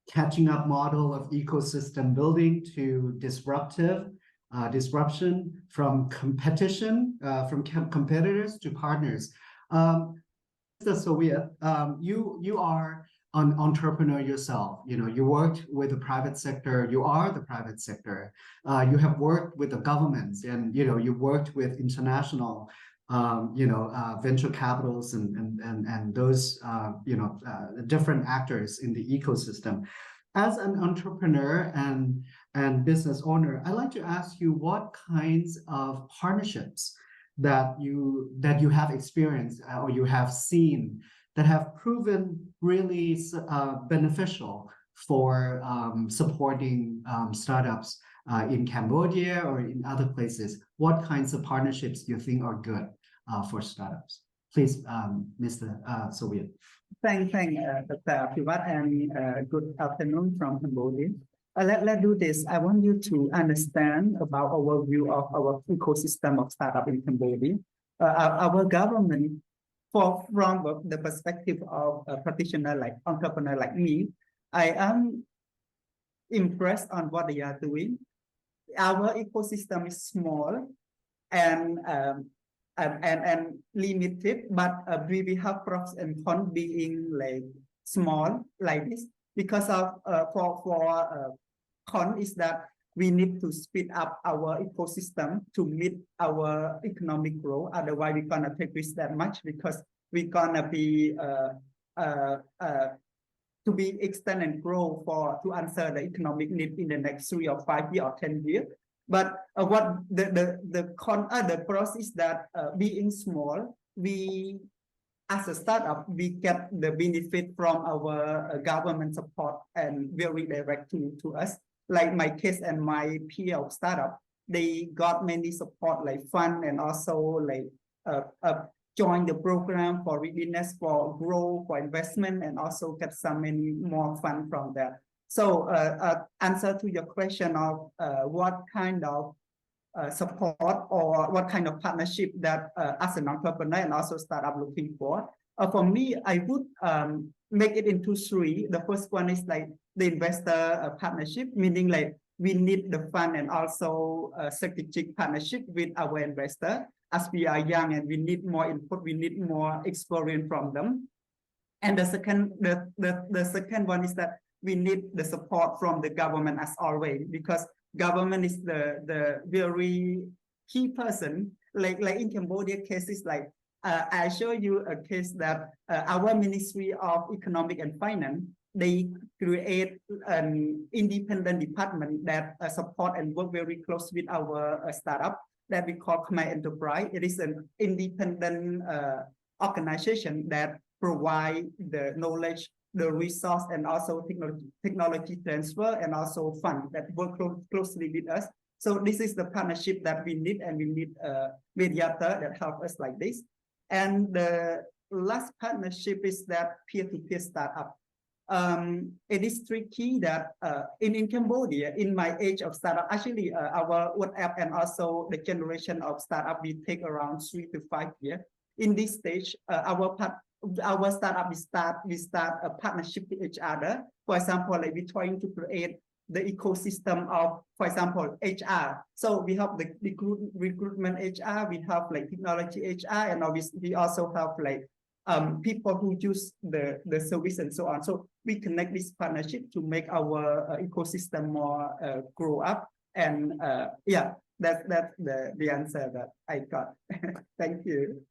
catching up model of ecosystem building to disruption, from competition, from competitors to partners. Mr. Soviet, you are an entrepreneur yourself. You worked with the private sector. You are the private sector. You have worked with the governments, and you worked with international venture capitals and those different actors in the ecosystem. As an entrepreneur and business owner, I'd like to ask you what kinds of partnerships that you have experienced or you have seen that have proven really beneficial for supporting startups in Cambodia or in other places. What kinds of partnerships do you think are good for startups? Please, Mr. Soviet. Thank Dr. Apivat, and good afternoon from Cambodia. Let's do this. I want you to understand about our view of our ecosystem of startup in Cambodia. Our government, from the perspective of a practitioner like entrepreneur like me, I am impressed on what they are doing. Our ecosystem is small and limited, but we have pros and cons being like small like this, because of con is that we need to speed up our ecosystem to meet our economic growth. Otherwise, we're gonna take risk that much, because we're gonna be to be extend and grow to answer the economic need in the next 3 or 5 years or 10 years. But what the pros is that being small, we as a startup, we get the benefit from our government support and very direct to us. Like my case and my peer of startup, they got many support like fund and also like join the program for readiness, for growth, for investment, and also get some many more fund from that. So answer to your question of what kind of support or what kind of partnership that as an entrepreneur and also startup looking for. For me, I would make it into 3. The first one is like the investor partnership, meaning like we need the fund and also a strategic partnership with our investor. As we are young and we need more input, we need more experience from them. And the second one is that we need the support from the government as always, because government is the very key person. Like in Cambodia cases, like I show you a case that our Ministry of Economic and Finance, they create an independent department that support and work very close with our startup that we call Khmer Enterprise. It is an independent organization that provide the knowledge, the resource, and also technology transfer, and also fund that work closely with us. So this is the partnership that we need, and we need a mediator that help us like this. And the last partnership is that peer-to-peer startup. It is tricky that in Cambodia, in my age of startup, actually our WhatsApp and also the generation of startup, we take around 3 to 5 years. In this stage, our startup, we start a partnership with each other. For example, like we're trying to create the ecosystem of, for example, HR. So we have the recruitment HR, we have like technology HR, and obviously we also have like people who use the service and so on. So we connect this partnership to make our ecosystem more grow up. And yeah, that's the answer that I got. Thank you.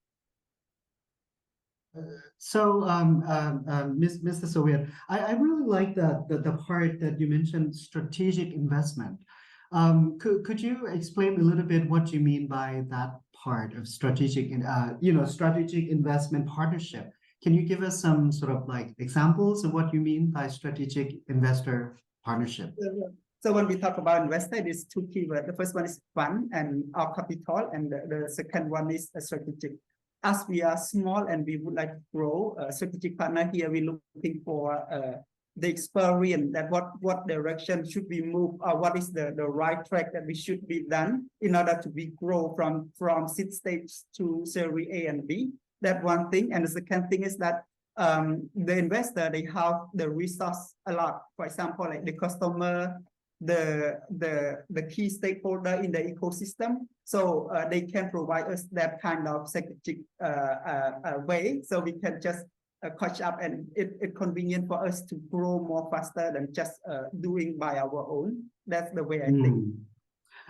So, Mr. Soviet, I really like the part that you mentioned, strategic investment. Could you explain a little bit what you mean by that part of strategic, strategic investment partnership? Can you give us some sort of like examples of what you mean by strategic investor partnership? So when we talk about investor, there's two keywords. The first one is fund and our capital, and the second one is strategic. As we are small and we would like to grow, a strategic partner here, we're looking for the experience that what direction should we move, or what is the right track that we should be done in order to be grow from seed stage to Series A and B. That one thing. And the second thing is that the investor, they have the resource a lot. For example, like the customer, the key stakeholder in the ecosystem. So they can provide us that kind of strategic way. So we can just catch up, and it's convenient for us to grow more faster than just doing by our own. That's the way I think.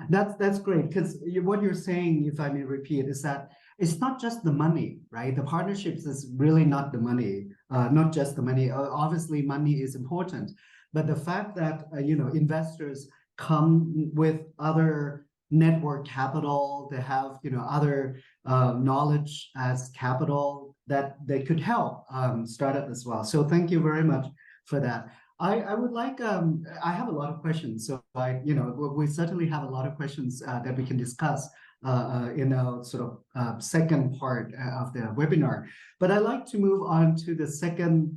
That's great, because what you're saying, if I may repeat, is that it's not just the money, right? The partnerships is really not the money, not just the money. Obviously, money is important, but the fact that investors come with other network capital, they have other knowledge as capital that they could help startup as well. So thank you very much for that. I would like I have a lot of questions, so we certainly have a lot of questions that we can discuss in a sort of second part of the webinar. But I'd like to move on to the second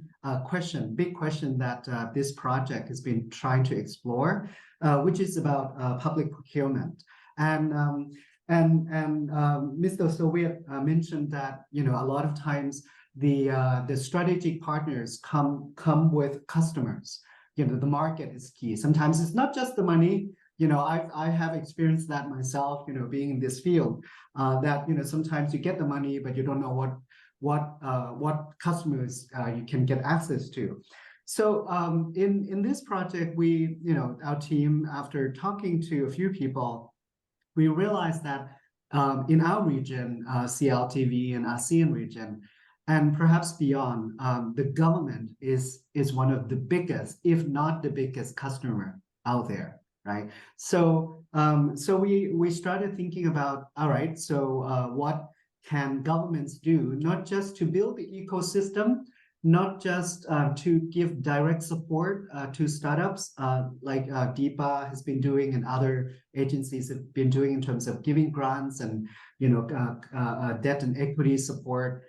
big question that this project has been trying to explore, which is about public procurement. And Mr. Soviet mentioned that a lot of times the strategic partners come with customers. The market is key. Sometimes it's not just the money. I have experienced that myself. Being in this field, that sometimes you get the money, but you don't know what customers you can get access to. So in this project, we our team, after talking to a few people, we realized that in our region, CLTV and ASEAN region, and perhaps beyond, the government is one of the biggest, if not the biggest, customer out there, right? So we started thinking about, all right, so what can governments do, not just to build the ecosystem, not just to give direct support to startups like DIPA has been doing and other agencies have been doing in terms of giving grants and debt and equity support.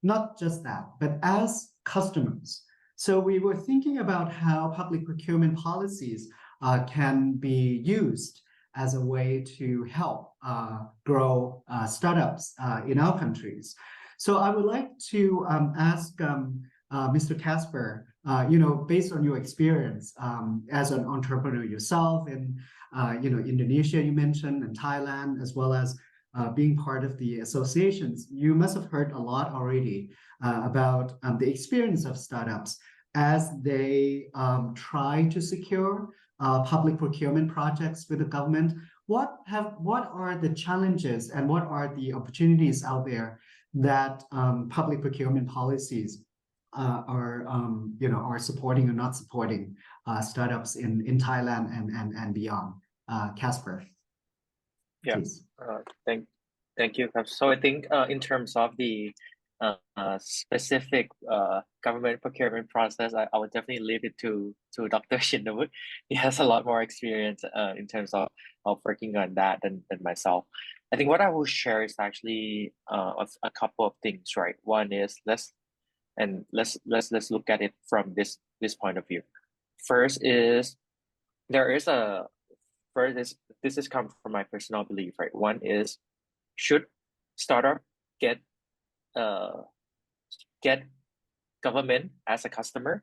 Not just that, but as customers. So we were thinking about how public procurement policies can be used as a way to help grow startups in our countries. So I would like to ask Mr. Casper, based on your experience as an entrepreneur yourself in Indonesia, you mentioned, and Thailand, as well as being part of the associations, you must have heard a lot already about the experience of startups as they try to secure public procurement projects with the government. What are the challenges and what are the opportunities out there that public procurement policies are supporting or not supporting startups in Thailand and beyond. Casper, Yeah. please. Thank you. So I think in terms of the specific government procurement process, I would definitely leave it to Dr. Shindawut. He has a lot more experience in terms of working on that than myself. I think what I will share is actually a couple of things, right? One is let's look at it from this point of view. First is this is come from my personal belief, right? One is, should startup get government as a customer,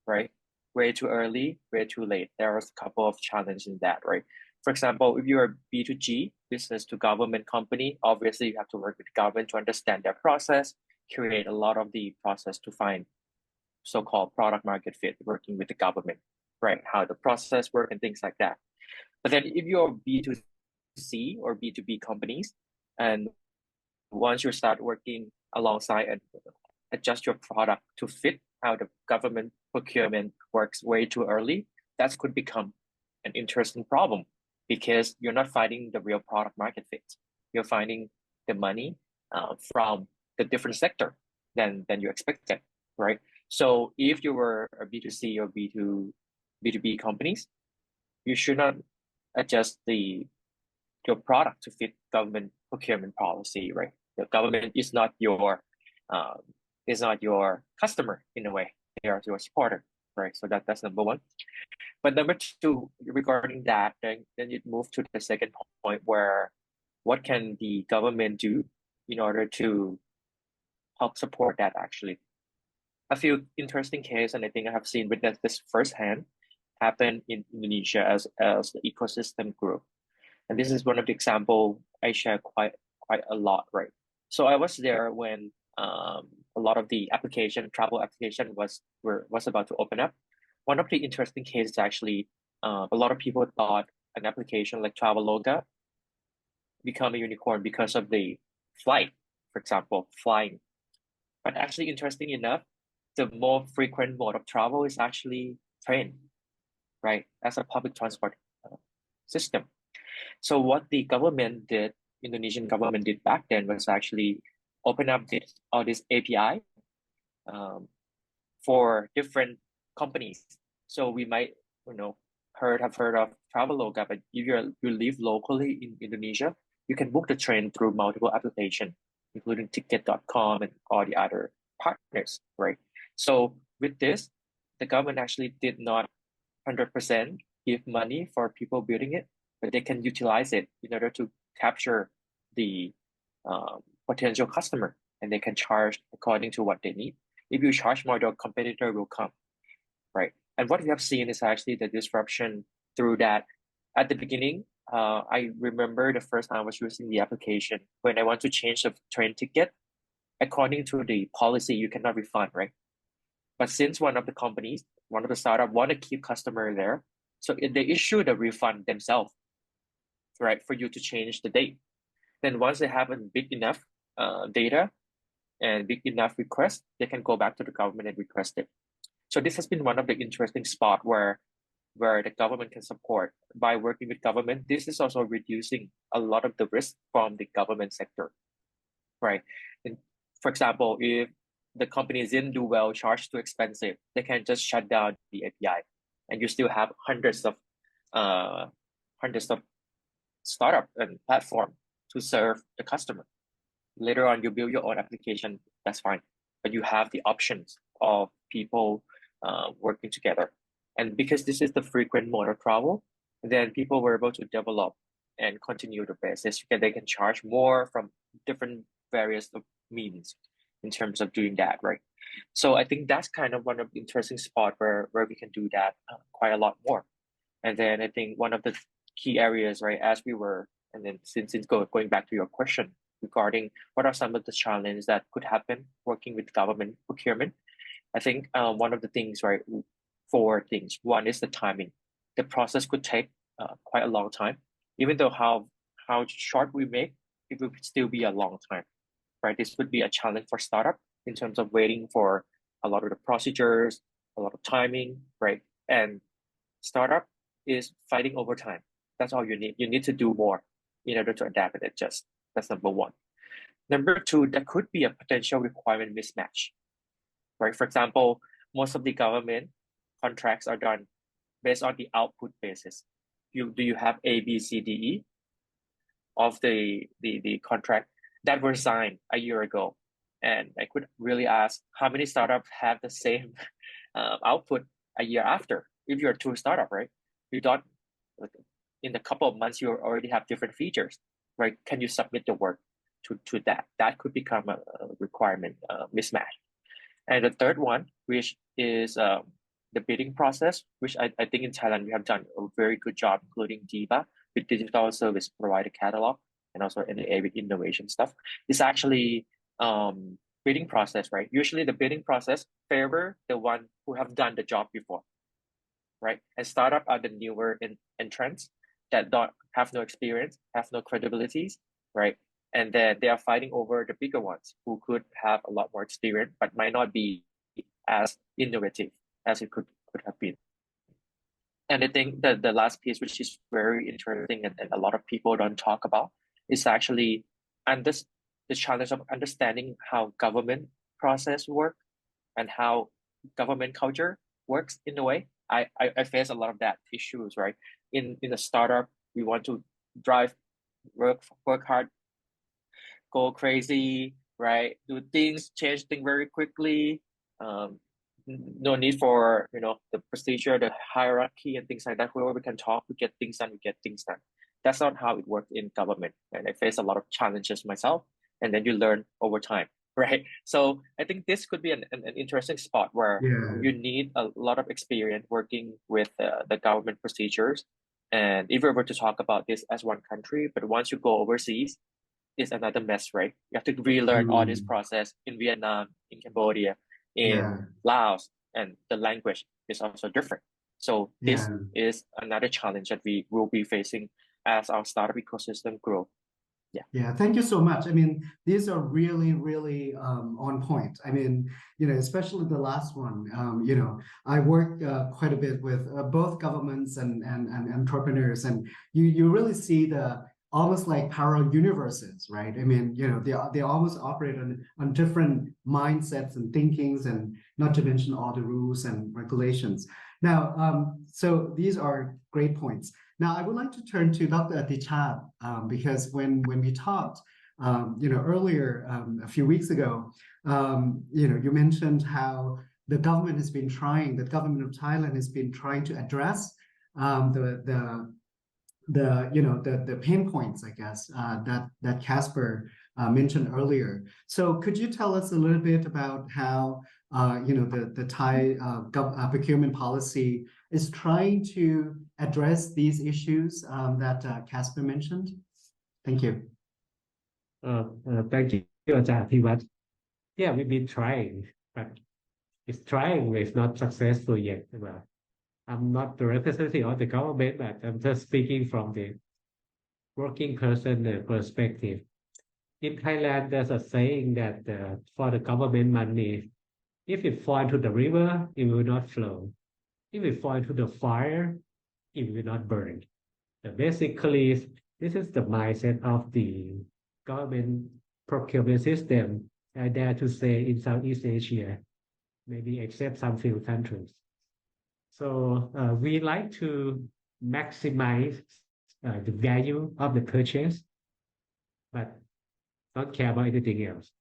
right? Way too early, way too late. There was a couple of challenges in that, right? For example, if you're a B2G, business to government company, obviously you have to work with the government to understand their process, create a lot of the process to find so-called product market fit, working with the government, right? How the process work and things like that. But then if you're B2C or B2B companies, and once you start working alongside and adjust your product to fit how the government procurement works way too early, that could become an interesting problem, because you're not finding the real product market fit. You're finding the money from the different sector than you expected, right? So if you were a B2C or B2B companies, you should not adjust your product to fit government procurement policy, right? The government is not your customer in a way. They are your supporter, right? So that's number one. But number two, regarding that, then you move to the second point, where what can the government do in order to help support that? Actually, a few interesting cases, and I think I have seen witness this firsthand, happen in Indonesia as the ecosystem group. And this is one of the example I share quite a lot, right? So I was there when a lot of the travel application was about to open up. One of the interesting cases actually, a lot of people thought an application like Traveloka become a unicorn because of the flight, for example, flying. But actually, interesting enough, the more frequent mode of travel is actually train, right? As a public transport system. So what the government did, Indonesian government did back then, was actually open up all this API for different companies. So we might, have heard of Traveloka, but if you live locally in Indonesia, you can book the train through multiple applications, including ticket.com and all the other partners, right? So with this, the government actually did not 100% give money for people building it, but they can utilize it in order to capture the potential customer, and they can charge according to what they need. If you charge more, the competitor will come, right? And what we have seen is actually the disruption through that. At the beginning, I remember the first time I was using the application, when I want to change the train ticket, according to the policy, you cannot refund, right? But since one of the startup want to keep customer there, so they issue the refund themselves, right, for you to change the date. Then once they have a big enough data and big enough request, they can go back to the government and request it. So this has been one of the interesting spot where the government can support. By working with government, this is also reducing a lot of the risk from the government sector, right? And for example, if the companies didn't do well, charged too expensive, they can just shut down the API, and you still have hundreds of startup and platform to serve the customer. Later on, you build your own application, that's fine, but you have the options of people working together. And because this is the frequent mode of travel, then people were able to develop and continue the business. They can charge more from different various means in terms of doing that, right? So I think that's kind of one of the interesting spot where we can do that quite a lot more. And then I think one of the key areas, right, and then since going back to your question regarding what are some of the challenges that could happen working with government procurement, I think one of the things, right, 4 things. One is the timing. The process could take quite a long time, even though how short we make, it will still be a long time, right? This would be a challenge for startup in terms of waiting for a lot of the procedures, a lot of timing, right? And startup is fighting over time. That's all you need. You need to do more in order to adapt and adjust. That's number one. Number two, there could be a potential requirement mismatch, right? For example, most of the government contracts are done based on the output basis. Do you have A, B, C, D, E of the contract that were signed a year ago? And I could really ask how many startups have the same output a year after. If you're a two startup, right? You don't, in a couple of months, you already have different features, right? Can you submit the work to that? That could become a requirement mismatch. And the third one, which is the bidding process, which I think in Thailand we have done a very good job, including DIVA with digital service provider catalog and also NAA with innovation stuff. It's actually bidding process, right? Usually the bidding process favor the one who have done the job before, right? And startup are the newer entrants that don't have no experience, have no credibilities, right? And then they are fighting over the bigger ones who could have a lot more experience, but might not be as innovative as it could have been. And I think that the last piece, which is very interesting and a lot of people don't talk about, is actually the challenge of understanding how government process work and how government culture works in a way. I face a lot of that issues, right? In a startup, we want to drive, work hard, go crazy, right? Do things, change things very quickly. No need for the procedure, the hierarchy, and things like that. Wherever we can talk, we get things done. We get things done. That's not how it works in government, and I face a lot of challenges myself. And then you learn over time, right? So I think this could be an interesting spot where you need a lot of experience working with the government procedures. And if we were to talk about this as one country, but once you go overseas, it's another mess, right? You have to relearn all this process in Vietnam, in Cambodia, in Laos, and the language is also different. So this is another challenge that we will be facing as our startup ecosystem grow. Yeah, thank you so much. I mean, these are really, really on point. I mean, especially the last one. I work quite a bit with both governments and entrepreneurs, and you really see the almost like parallel universes, right? I mean, they almost operate on different mindsets and thinkings, and not to mention all the rules and regulations. Now, so these are great points. Now, I would like to turn to Dr. Atichat, because when we talked, earlier, a few weeks ago, you mentioned how the government of Thailand has been trying to address the pain points, I guess, that Casper mentioned earlier. So could you tell us a little bit about how the Thai procurement policy is trying to address these issues that Casper mentioned? Thank you. Thank you, Ajahn Pivat. Yeah, we've been trying, but it's not successful yet. Well, I'm not the representative of the government, but I'm just speaking from the working person perspective. In Thailand, there's a saying that for the government money, if it falls into the river, it will not flow. If it falls into the fire, it will not burn. So basically, this is the mindset of the government procurement system, I dare to say, in Southeast Asia, maybe except some few countries. So we like to maximize the value of the purchase, but don't care about anything else.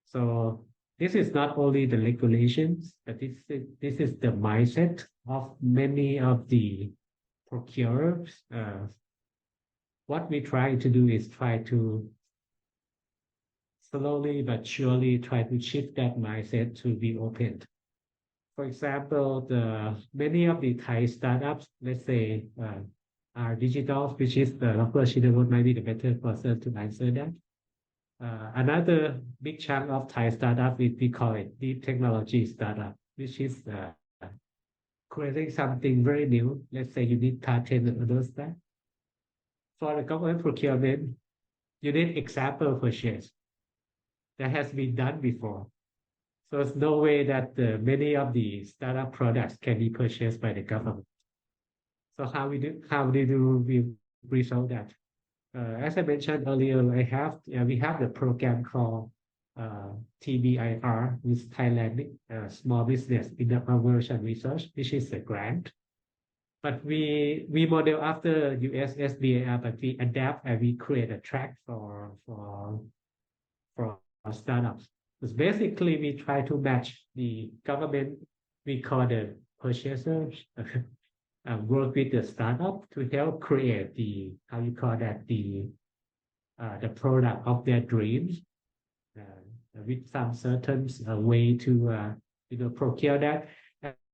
So this is not only the regulations, but this is the mindset of many of the procurers. What we try to do is try to slowly but surely try to shift that mindset to be open. For example, many of the Thai startups, let's say, are digital, which is Dr. Shinawat might be the better person to answer that. Another big chunk of Thai startup, we call it deep technology startup, which is creating something very new. Let's say you need patent and other stuff. For the government procurement, you need example purchase that has been done before. So there's no way that many of the startup products can be purchased by the government. So how do we resolve that? As I mentioned earlier, we have the program called TBIR, with Thailand Small Business Innovation Research, which is a grant. But we model after US SBIR, but we adapt and we create a track for startups. Because basically we try to match the government, we call the purchasers, work with the startup to help create the product of their dreams, with some certain way to procure that.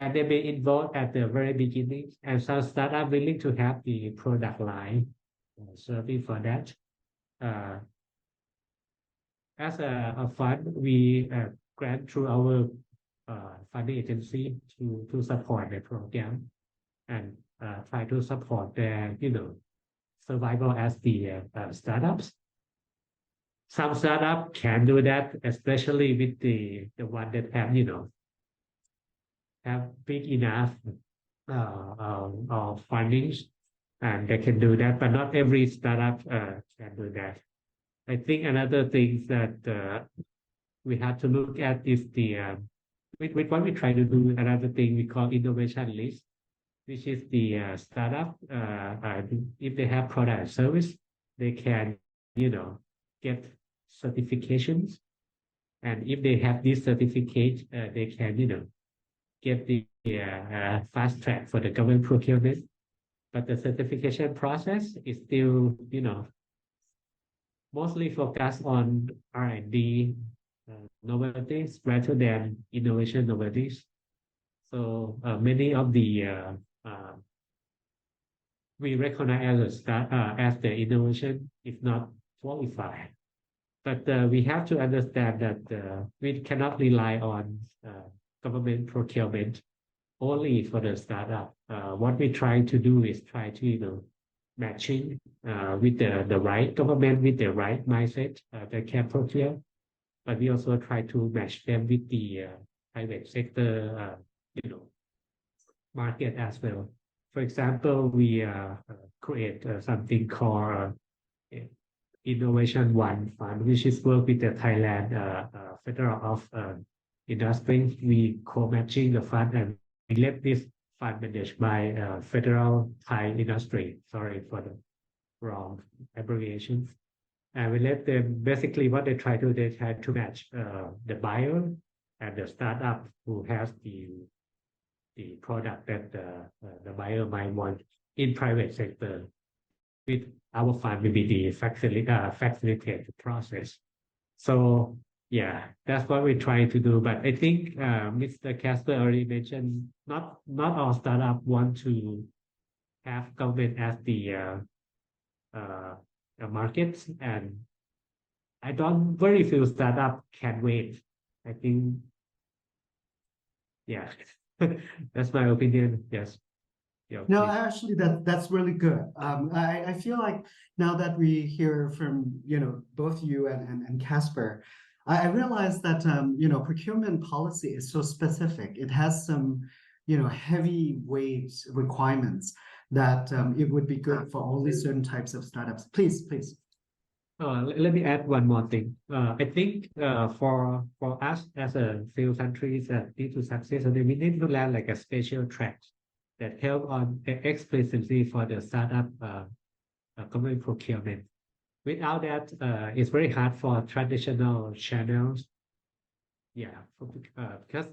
And they may involve at the very beginning, and some startup willing to have the product line serving for that. As a fund, we grant through our funding agency to support the program and try to support their survival as the startups. Some startup can do that, especially with the one that have big enough fundings, and they can do that, but not every startup can do that. I think another thing that we have to look at is with what we try to do, another thing we call innovation list, which is the startup, if they have product and service, they can get certifications, and if they have this certificate, they can get the fast track for the government procurement. But the certification process is still mostly focused on R&D novelties rather than innovation novelties. So many of the we recognize as the innovation is not qualified. But we have to understand that we cannot rely on government procurement only for the startup. What we try to do is try to matching with the right government, with the right mindset that can procure. But we also try to match them with the private sector market as well. For example, we create something called Innovation One Fund, which is work with the Thailand Federal of Industry. We co-matching the fund, and we let this fund managed by Federal Thai Industry. Sorry for the wrong abbreviation. And we let them, basically what they try to match the buyer and the startup who has the product that the buyer might want in private sector. With our fund will be the facilitate the process. So yeah, that's what we're trying to do. But I think Mr. Casper already mentioned not all startups want to have government as the market, and I don't very few startup can wait. I think, yeah, that's my opinion. Yes. Yeah, no, please. actually, that's really good. I feel like now that we hear from both you and Casper, I realize that procurement policy is so specific. It has some heavyweight requirements that it would be good for only certain types of startups. Please. Let me add one more thing. I think for us as a few countries that need to success, we need to land like a special track that help on explicitly for the startup government procurement. Without that, it's very hard for traditional channels. Yeah, because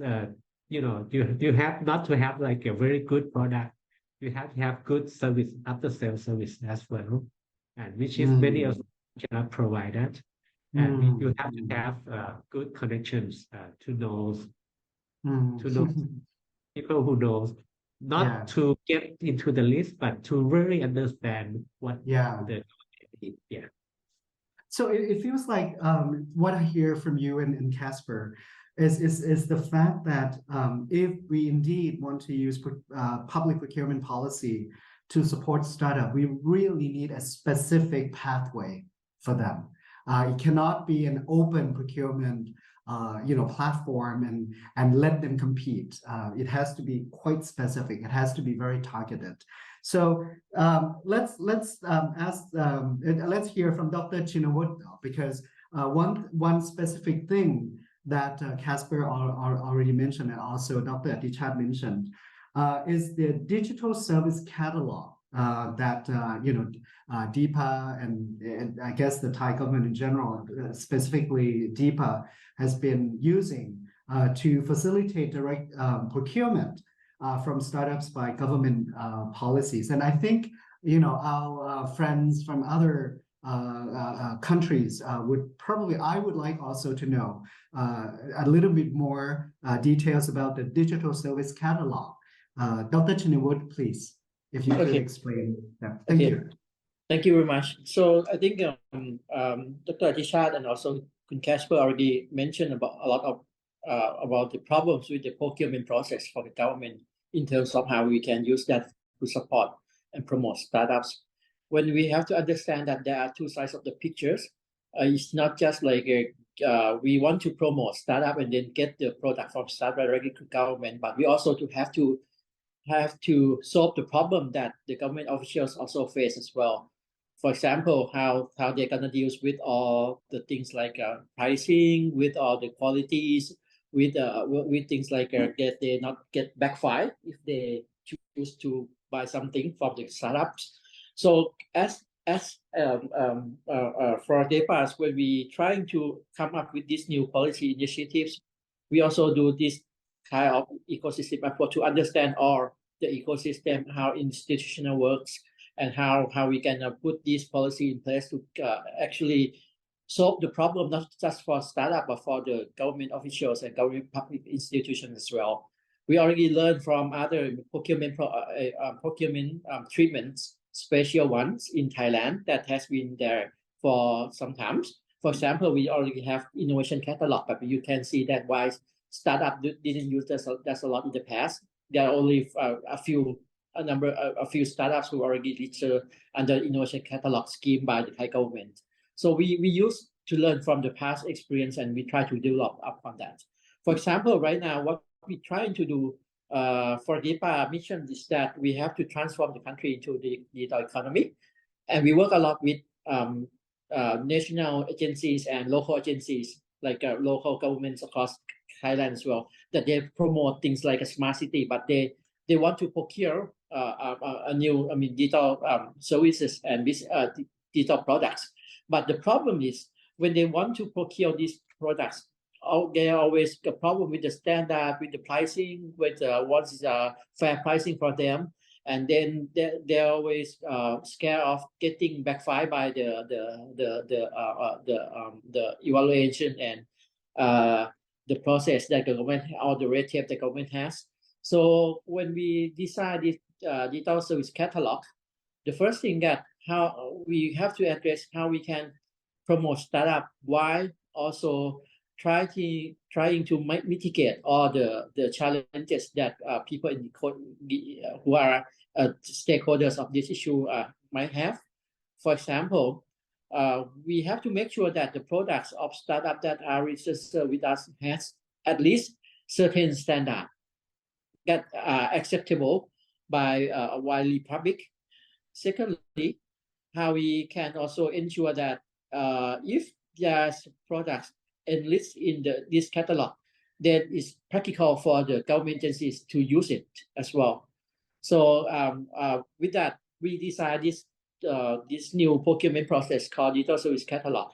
you have not to have like a very good product. You have to have good service, after sales service as well, and which is many of them cannot provide that. And you have to have good connections to know people who knows, not to get into the list, but to really understand what the So it feels like what I hear from you and Casper is the fact that if we indeed want to use public procurement policy to support startup, we really need a specific pathway for them. It cannot be an open procurement platform and let them compete. It has to be quite specific. It has to be very targeted. So let's hear from Dr. Chinawut, because one specific thing that Casper already mentioned, and also Dr. Atichat mentioned, is the digital service catalog that DIPA and I guess the Thai government in general, specifically DIPA, has been using to facilitate direct procurement from startups by government policies. And I think our friends from other countries I would like also to know a little bit more details about the digital service catalog. Dr. Chinawut, please, if you could explain that. Thank you. Thank you very much. So I think Dr. Atichat and also Kun Casper already mentioned about a lot of about the problems with the procurement process for the government in terms of how we can use that to support and promote startups. When we have to understand that there are two sides of the pictures, it's not just like we want to promote startup and then get the product from startup directly to government, but we also have to solve the problem that the government officials also face as well. For example, how they're gonna deal with all the things like pricing, with all the qualities, with things like that they not get backfire if they choose to buy something from the startups. So as for DIPA, when we trying to come up with these new policy initiatives, we also do this kind of ecosystem approach to understand all the ecosystem, how institutional works, and how we can put this policy in place to actually solve the problem, not just for startup, but for the government officials and government public institutions as well. We already learned from other procurement treatments, special ones in Thailand that has been there for some time. For example, we already have innovation catalog, but you can see that why startup didn't use that a lot in the past. There are only a few startups who already registered under innovation catalog scheme by the Thai government. So we used to learn from the past experience and we try to develop upon that. For example, right now, what we're trying to do for DIPA mission is that we have to transform the country into the digital economy. And we work a lot with national agencies and local agencies, like local governments across Thailand as well, that they promote things like a smart city, but they want to procure a new, digital services and digital products. But the problem is when they want to procure these products, there are always a problem with the standard, with the pricing, with what is fair pricing for them, and then they're always scared of getting backfired by the evaluation and the process that the government or the red tape the government has. So when we decide this digital service catalog, the first thing that how we have to address how we can promote startup while also trying to mitigate all the challenges that people in who are stakeholders of this issue might have. For example, we have to make sure that the products of startup that are registered with us has at least certain standard that are acceptable by widely public. Secondly, how we can also ensure that if there's products enlist in this catalog, that is practical for the government agencies to use it as well. So with that, we decided this new procurement process called digital service catalog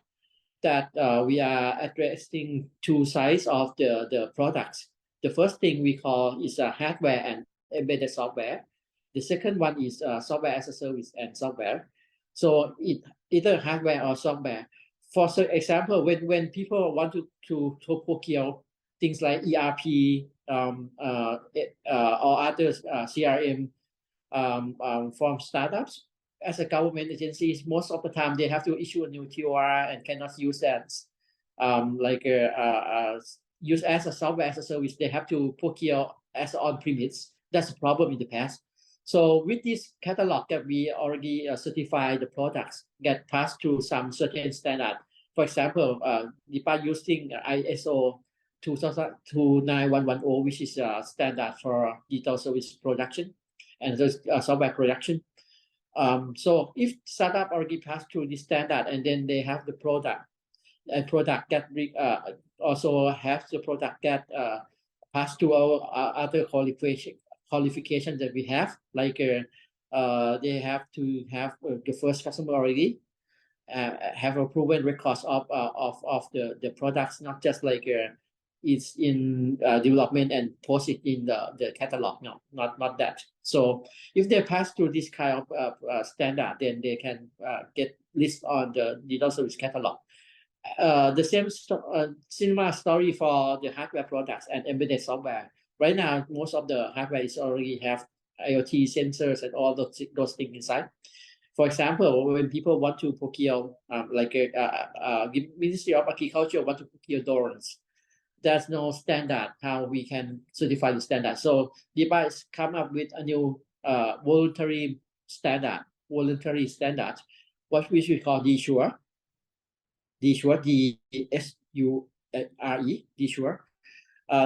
that we are addressing two sides of the products. The first thing we call is hardware and embedded software. The second one is software as a service and software. So either hardware or software. For example, when people want to procure things like ERP or other CRM from startups, as a government agencies, most of the time they have to issue a new TOR and cannot use that use as a software as a service. They have to procure as on-premise. That's a problem in the past. So with this catalog that we already certify the products get passed through some certain standard For example, DIPA using ISO 29110, which is a standard for digital service production and software production. So if startup already passed through this standard and then they have the product, and product that also have the product that pass through our other qualifications that we have, like they have to have the first customer already, have a proven records of the products, not just like it's in development and post it in the catalog. No, not that. So if they pass through this kind of standard, then they can get list on the digital service catalog. The same similar story for the hardware products and embedded software. Right now, most of the hardware is already have IoT sensors and all those things inside. For example, when people want to procure, like Ministry of Agriculture want to procure drones, there's no standard how we can certify the standard. So DIPA come up with a new voluntary standard, which we call DSURE. DSURE, DSURE, DSURE.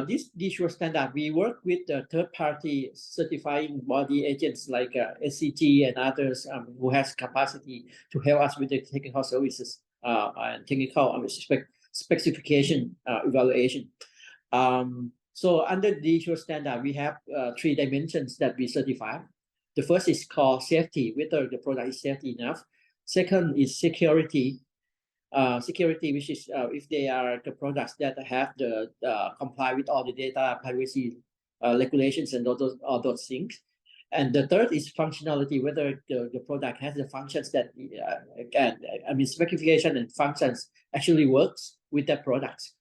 This DSURE standard, we work with the third-party certifying body agents like SCG and others who has capacity to help us with the technical services and technical specification evaluation. So under the DSURE standard, we have 3 dimensions that we certify. The first is called safety, whether the product is safety enough. Second is security. Security, which is if they are the products that have the comply with all the data privacy regulations and all those things. And the third is functionality, whether the product has the functions that specification and functions actually works with that products.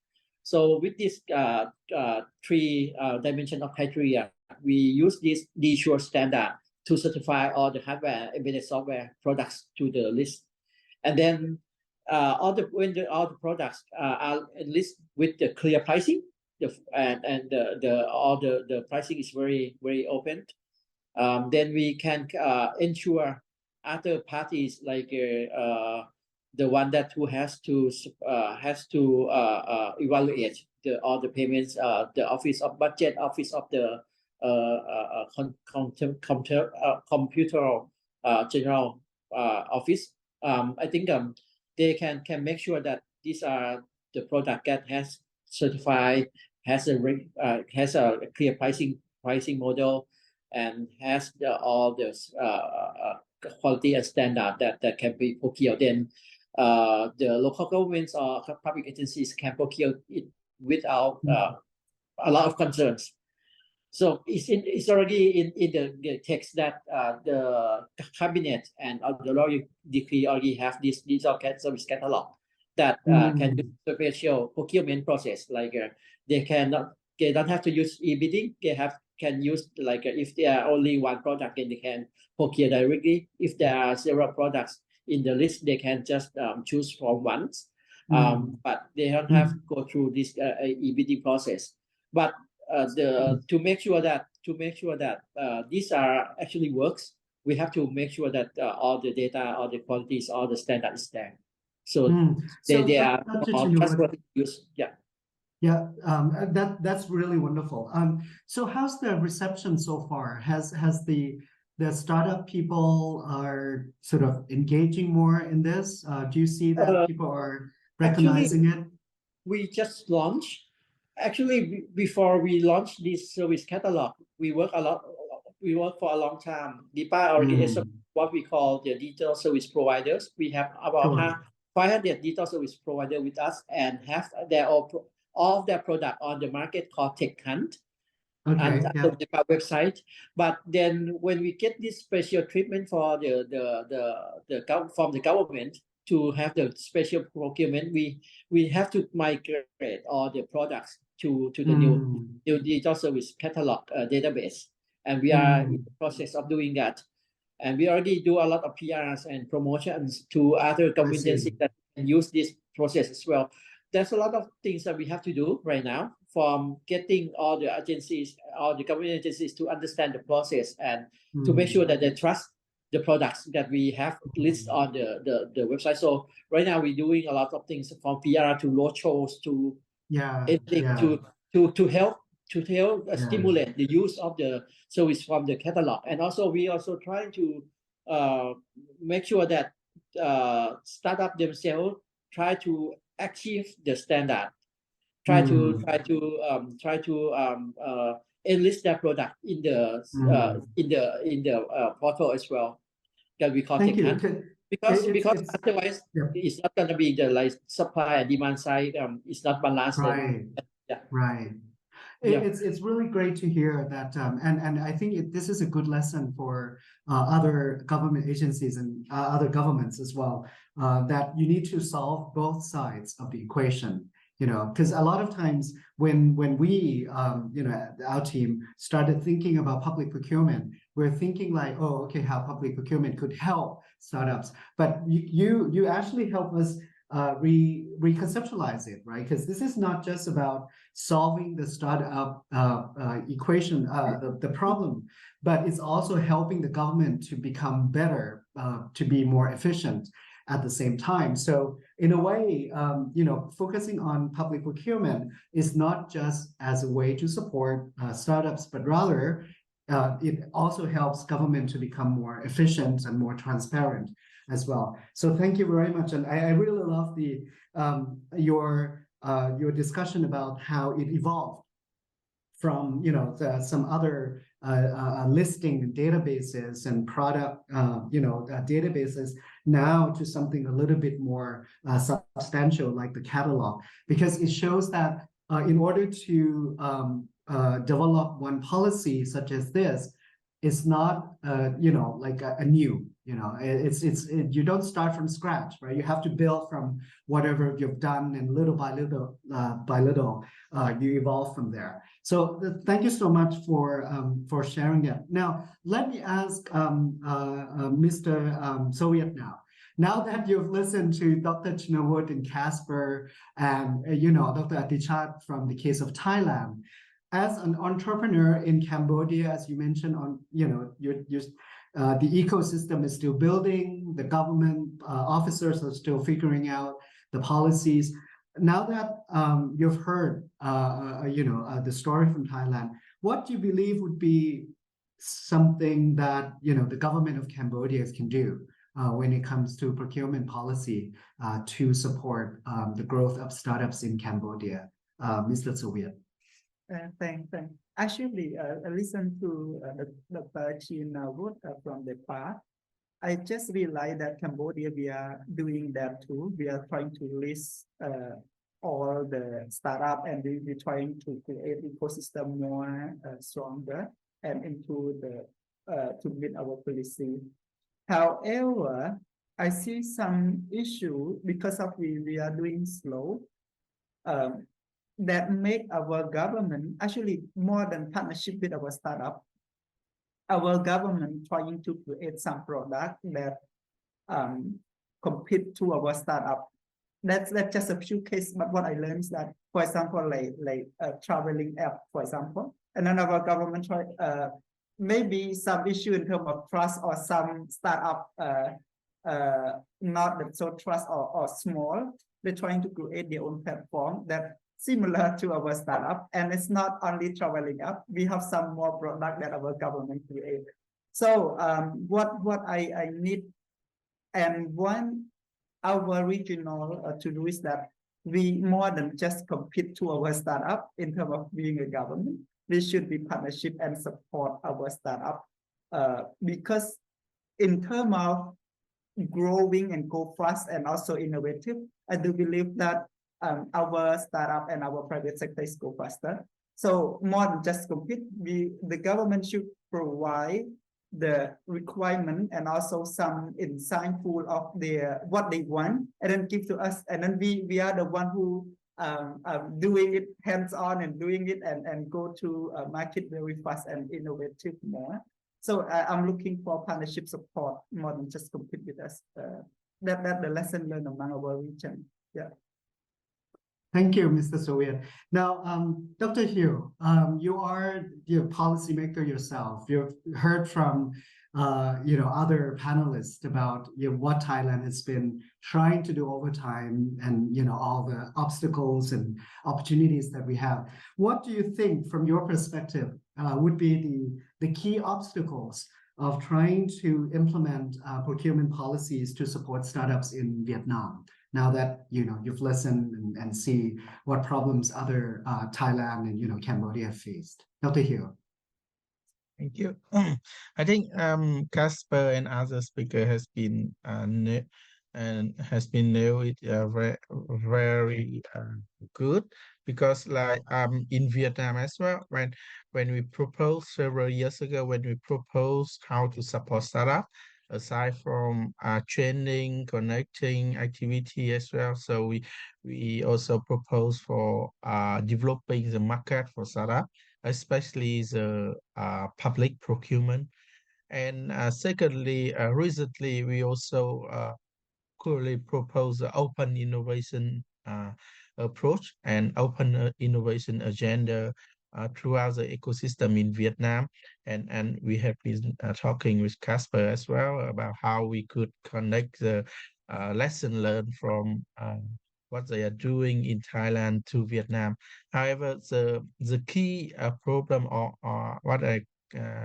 So with this 3 dimension of criteria, we use this DSURE standard to certify all the hardware embedded software products to the list. And then all the products are listed with the clear pricing, all the pricing is very open. Then we can ensure other parties like the one that who has to evaluate all the payments, the Office of Budget, Office of the Computer General Office. I think they can make sure that these are the product that has certified, has a clear pricing model, and has all the quality and standard that can be procured. Then the local governments or public agencies can procure it without a lot of concerns. So it's already in the text that the cabinet and the royal decree already have this digital service catalog that can do special procurement process. Like they don't have to use e-bidding. They can use like if there are only one product, then they can procure directly. If there are several products in the list, they can just choose from once. But they don't have to go through this e-bidding process. But to make sure that these are actually works, we have to make sure that all the data, all the qualities, all the standards there. So they are trustworthy use. Yeah, that's really wonderful. So how's the reception so far? Has the startup people are sort of engaging more in this? Do you see that people are recognizing it? We just launched. Actually, before we launched this service catalog, we work for a long time. DIPA already is what we call the digital service providers. We have about 500 digital service providers with us and have all of their product on the market called Tech Hunt and the DIPA website. But then when we get this special treatment for from the government to have the special procurement, we have to migrate all the products to the new digital service catalog database, and we are in the process of doing that. And we already do a lot of PRs and promotions to other government agencies that can use this process as well. There's a lot of things that we have to do right now, from getting all the agencies, all the government agencies to understand the process and to make sure that they trust the products that we have listed on the website. So right now we're doing a lot of things from PR to road shows to to help stimulate the use of the service from the catalog. And also we also trying to make sure that startup themselves try to achieve the standard, try to enlist their product in the portal as well, that we call Thank you. because otherwise it's not going to be the like supply and demand side it's not balanced. Right. It's really great to hear that, and I think this is a good lesson for other government agencies and other governments as well, that you need to solve both sides of the equation. Because a lot of times when we, our team started thinking about public procurement, we're thinking like, oh, okay, how public procurement could help startups. But you actually help us reconceptualize it, right? Because this is not just about solving the startup equation, the problem, but it's also helping the government to become better, to be more efficient at the same time. So in a way, focusing on public procurement is not just as a way to support startups, but rather it also helps government to become more efficient and more transparent as well. So thank you very much. And I really love your discussion about how it evolved from some other listing databases and product databases now to something a little bit more substantial like the catalog, because it shows that in order to develop one policy such as this, it's not like a new, you don't start from scratch, right? You have to build from whatever you've done, and little by little you evolve from there. So thank you so much for sharing that. Now let me ask Mr. Soviet now that you've listened to Dr. Chinawut and Casper and Dr. Atichat from the case of Thailand, as an entrepreneur in Cambodia, as you mentioned, the ecosystem is still building, the government officers are still figuring out the policies. Now that you've heard the story from Thailand, what do you believe would be something that the government of Cambodia can do when it comes to procurement policy to support the growth of startups in Cambodia? Mr. Soviet. Thanks. Actually, I listened to Dr. Chinawut from the past. I just realized that Cambodia, we are doing that too. We are trying to list all the startup, and we're trying to create ecosystem more stronger and into to meet our policy. However, I see some issue because of we are doing slow. That make our government actually more than partnership with our startup. Our government trying to create some product that compete to our startup. That's just a few cases. But what I learned is that, for example, like a traveling app, for example, and then our government try maybe some issue in terms of trust, or some startup not that so trust or small. They're trying to create their own platform that similar to our startup, and it's not only traveling up. We have some more product that our government create. So what I need, and one our regional to do is that we more than just compete to our startup in terms of being a government. We should be partnership and support our startup because in terms of growing and go fast and also innovative, I do believe that our startup and our private sector is go faster. So more than just compete, the government should provide the requirement and also some insightful of what they want, and then give to us, and then we are the one who doing it hands-on and doing it and go to market very fast and innovative more. So I'm looking for partnership support more than just compete with us. That the lesson learned among our region. Yeah. Thank you, Mr. Soviet. Now, Dr. Hugh, you are the policymaker yourself. You've heard from other panelists about what Thailand has been trying to do over time, and all the obstacles and opportunities that we have. What do you think, from your perspective, would be the key obstacles of trying to implement procurement policies to support startups in Vietnam? Now that you've listened and see what problems other Thailand and Cambodia have faced. Dr. Hieu. Thank you. I think Casper and other speaker has been nailed it very very good, because like in Vietnam as well, when we proposed several years ago, when we proposed how to support startup, aside from training, connecting activity as well, so we also propose for developing the market for startup, especially the public procurement. And secondly, recently we also currently propose the open innovation approach and open innovation agenda throughout the ecosystem in Vietnam. And we have been talking with Casper as well about how we could connect the lesson learned from what they are doing in Thailand to Vietnam. However, the key problem, or what I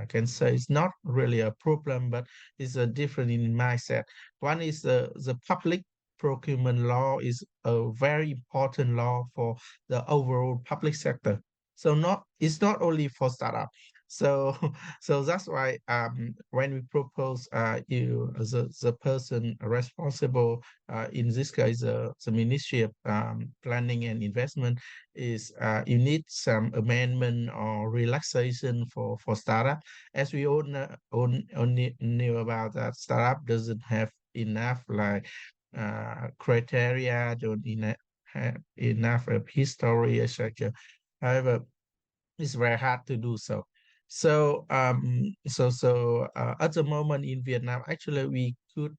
can say, is not really a problem, but it's a different in mindset. One is the public procurement law is a very important law for the overall public sector. So it's not only for startup. So so that's why when we propose the person responsible, in this case the Ministry of Planning and Investment, is you need some amendment or relaxation for startup, as we all knew about that startup doesn't have enough like criteria, don't have enough of history, etc. However, it's very hard to do so. So at the moment in Vietnam, actually we could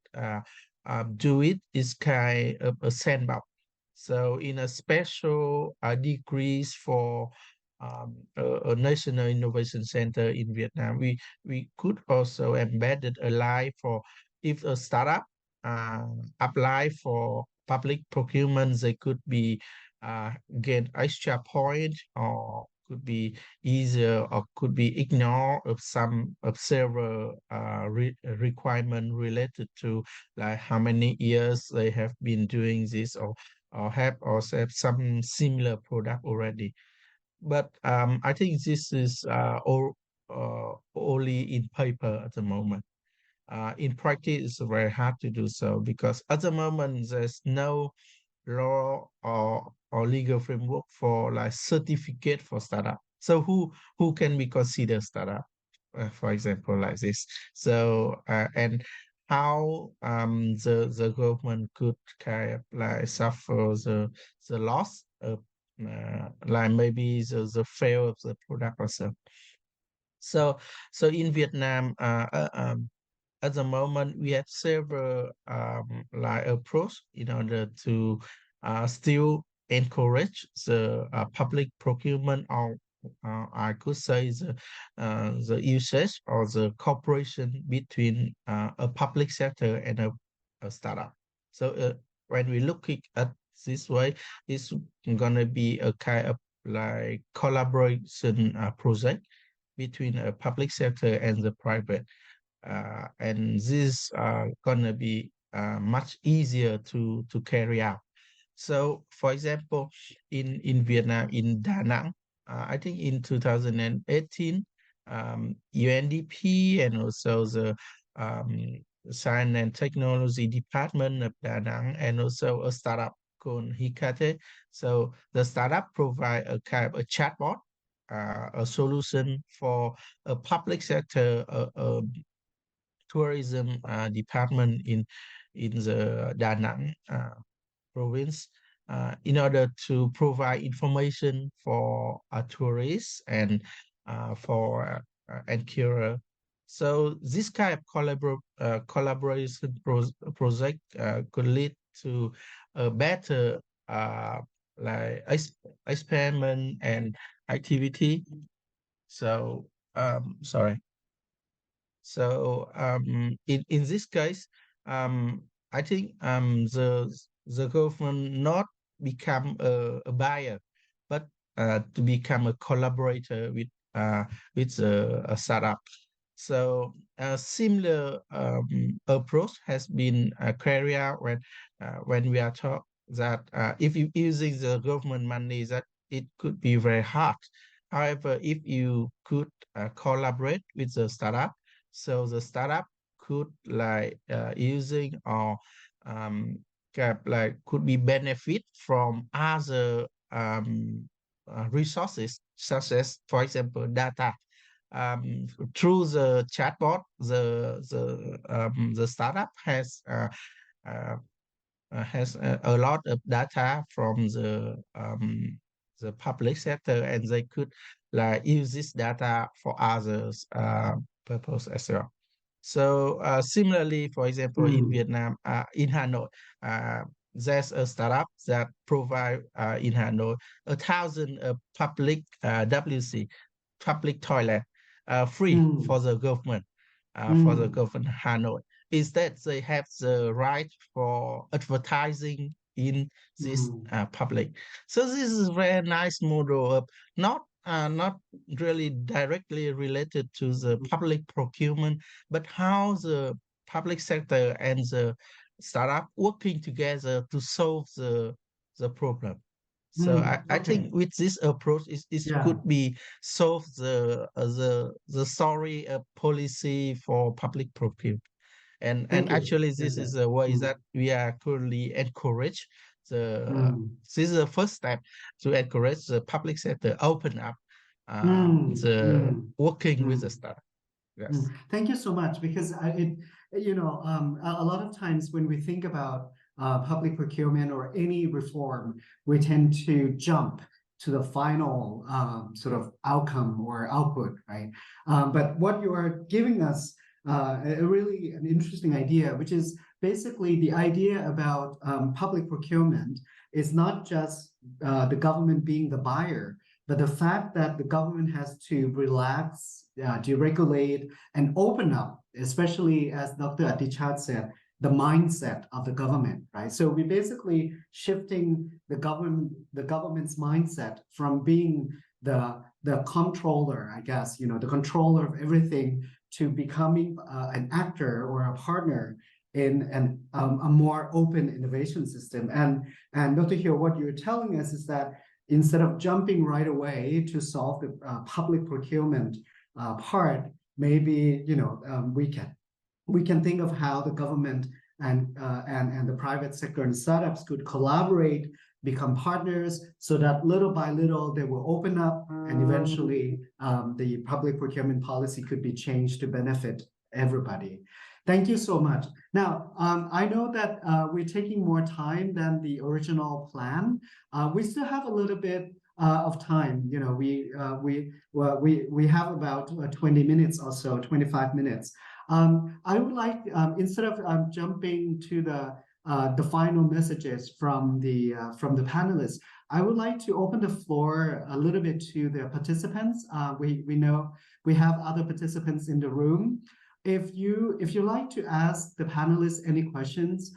do it is kind of a sandbox. So in a special degrees for a national innovation center in Vietnam, we could also embed it alive for, if a startup apply for public procurement, they could be gain extra point, or could be easier, or could be ignore of some of several requirement related to like how many years they have been doing this, or have some similar product already. But I think this is only in paper at the moment. In practice, it's very hard to do so, because at the moment there's no law or legal framework for like certificate for startup. So who can be considered startup, for example, like this? So and how the government could kind of like suffer the loss of like maybe the fail of the product or so. So in Vietnam, at the moment we have several like approach in order to still encourage the public procurement, or I could say the usage or the cooperation between a public sector and a startup. So when we look at this way, it's gonna be a kind of like collaboration project between a public sector and the private. And this gonna be much easier to carry out. So, for example, in Vietnam, in Da Nang, I think in 2018, UNDP and also the Science and Technology Department of Da Nang, and also a startup called Hikate. So the startup provide a kind of a chatbot, a solution for a public sector, tourism department in the Da Nang province, in order to provide information for tourists and for and curer. So this kind of collaboration project could lead to a better like experiment and activity. So sorry. So in this case, I think the government not become a buyer, but to become a collaborator with a startup. So a similar approach has been carried out when we are taught that if you using the government money, that it could be very hard. However, if you could collaborate with the startup, so the startup could like using or could be benefit from other resources, such as, for example, data. Through the chatbot, the startup has a lot of data from the public sector, and they could like use this data for others purpose as well. So similarly, for example, in Vietnam, in Hanoi, there's a startup that provide in Hanoi 1,000 public WC, public toilet, free for the government, Hanoi. Instead, they have the right for advertising in this public. So this is a very nice model of not really directly related to the public procurement, but how the public sector and the startup working together to solve the problem. So I think with this approach, it could be solve the story policy for public procurement. And actually, this is a way that we are currently encourage this is the first step to encourage the public sector open up working with the startup. Yes. Thank you so much, because a lot of times when we think about public procurement or any reform, we tend to jump to the final sort of outcome or output, right? But what you are giving us really an interesting idea, which is basically the idea about public procurement is not just the government being the buyer, but the fact that the government has to relax, deregulate, and open up, especially as Dr. Atichat said, the mindset of the government, right? So we're basically shifting the government's mindset from being the controller, I guess, the controller of everything, to becoming an actor or a partner in a more open innovation system. And Dr. Hieu, what you're telling us is that instead of jumping right away to solve the public procurement part, maybe we can think of how the government and the private sector and startups could collaborate, become partners, so that little by little they will open up, and eventually the public procurement policy could be changed to benefit everybody. Thank you so much. Now, I know that we're taking more time than the original plan. We still have a little bit of time. We have about 20 minutes or so, 25 minutes. I would like, instead of jumping to the final messages from the panelists, I would like to open the floor a little bit to the participants. We know we have other participants in the room. If you like to ask the panelists any questions,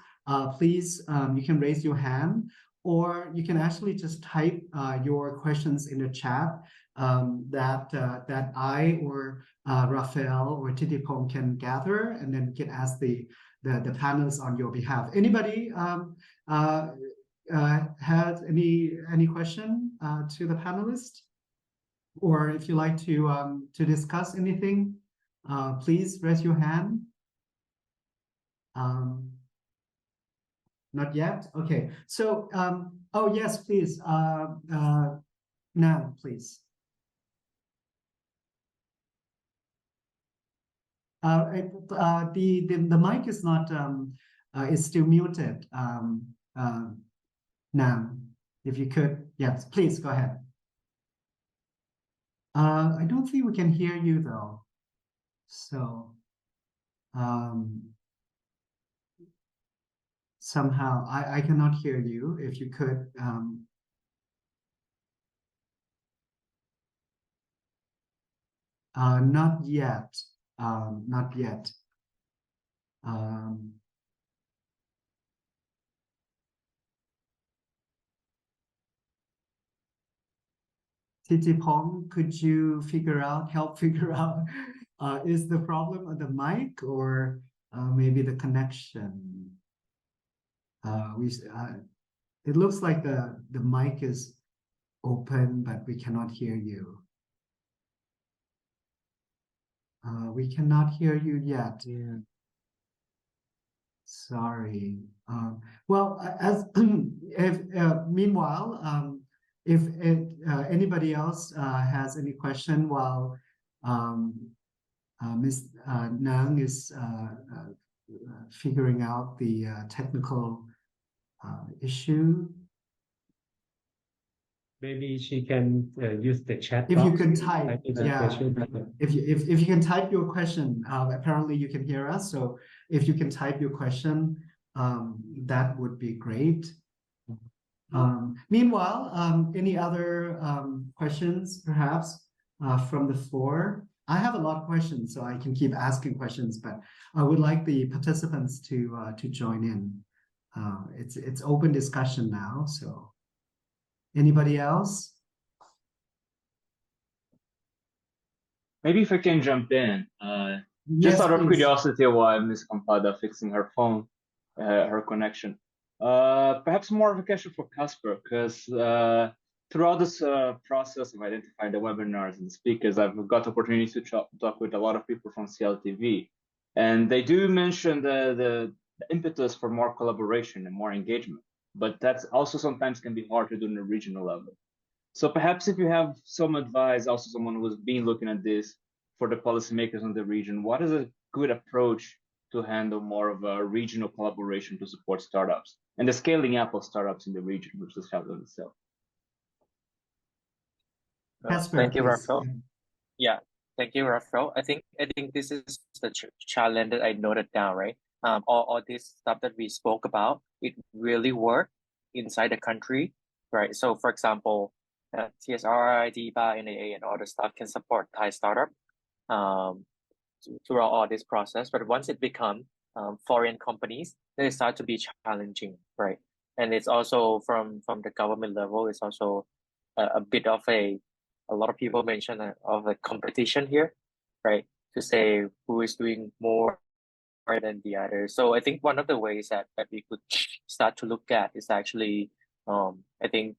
please, you can raise your hand, or you can actually just type your questions in the chat that I or Raphael or Titipong can gather, and then we can ask the panelists on your behalf. Anybody has any question to the panelists, or if you like to discuss anything, please raise your hand. Not yet. Okay. So, oh yes, please. Now, please. The mic is not is still muted. Now, if you could, yes, please go ahead. I don't think we can hear you though. So somehow I cannot hear you. If you could not yet. not yet. Titipong, could you help figure out, is the problem on the mic or maybe the connection? It looks like the mic is open, but we cannot hear you. We cannot hear you yet. Yeah. Sorry. Well, meanwhile, if anybody else has any question while Ms. Nang is figuring out the technical issue. Maybe she can use the chat If box. you can type, Yeah. if you can type your question, apparently you can hear us. So if you can type your question, that would be great. Meanwhile, any other questions, perhaps, from the floor? I have a lot of questions, so I can keep asking questions, but I would like the participants to join in. It's open discussion now, so anybody else? Maybe if I can jump in, Yes, just out of please. curiosity, while Ms. Kampada fixing her phone, her connection, perhaps more of a question for Casper, because throughout this process of identifying the webinars and the speakers, I've got the opportunity to talk with a lot of people from CLTV, and they do mention the impetus for more collaboration and more engagement, but that's also sometimes can be hard to do on a regional level. So perhaps if you have some advice, also someone who's been looking at this for the policymakers in the region, what is a good approach to handle more of a regional collaboration to support startups and the scaling up of startups in the region, which is happening itself? Thank you, Rafael. Yeah, thank you, Rafael. I think this is the challenge that I noted down, right? All this stuff that we spoke about, it really worked inside the country, right? So, for example, TSR, DBA, NAA, and all the stuff can support Thai startup throughout all this process. But once it becomes foreign companies, then it starts to be challenging, right? And it's also from the government level, it's also a bit of a lot of people mention of a competition here, right? To say who is doing more than the other. So I think one of the ways that we could start to look at is actually, I think,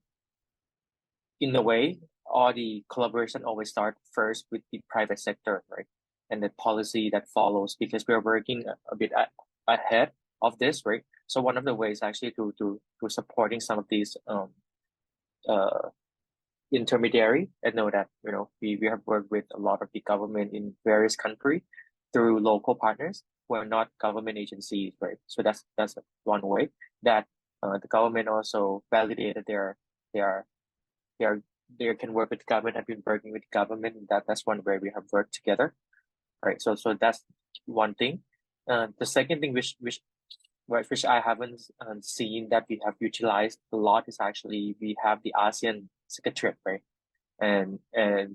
in a way, all the collaboration always start first with the private sector, right? And the policy that follows, because we're working a bit ahead of this, right? So one of the ways actually to supporting some of these intermediary, and know that we have worked with a lot of the government in various countries through local partners who are not government agencies, right? So that's one way that the government also validated they can work with the government. I've been working with the government. That's one way we have worked together, right? So that's one thing. The second thing which I haven't seen that we have utilized a lot is actually we have the ASEAN Secretariat, right? And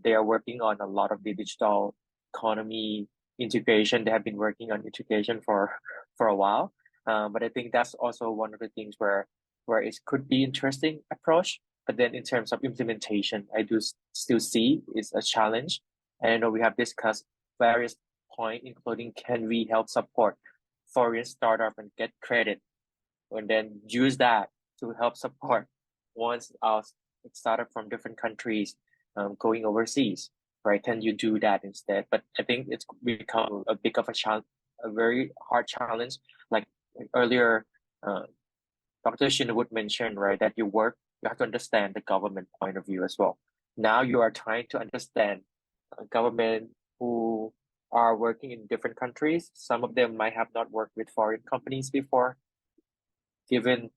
they are working on a lot of the digital economy integration. They have been working on integration for a while. But I think that's also one of the things where it could be interesting approach. But then in terms of implementation, I do still see it's a challenge. And I know we have discussed various points, including can we help support foreign startup and get credit, and then use that to help support once our startup from different countries going overseas, right? Can you do that instead? But I think it's become a big of a challenge, a very hard challenge. Like earlier, Dr. Shinwood mentioned, right, that you have to understand the government point of view as well. Now you are trying to understand government who are working in different countries. Some of them might have not worked with foreign companies before, given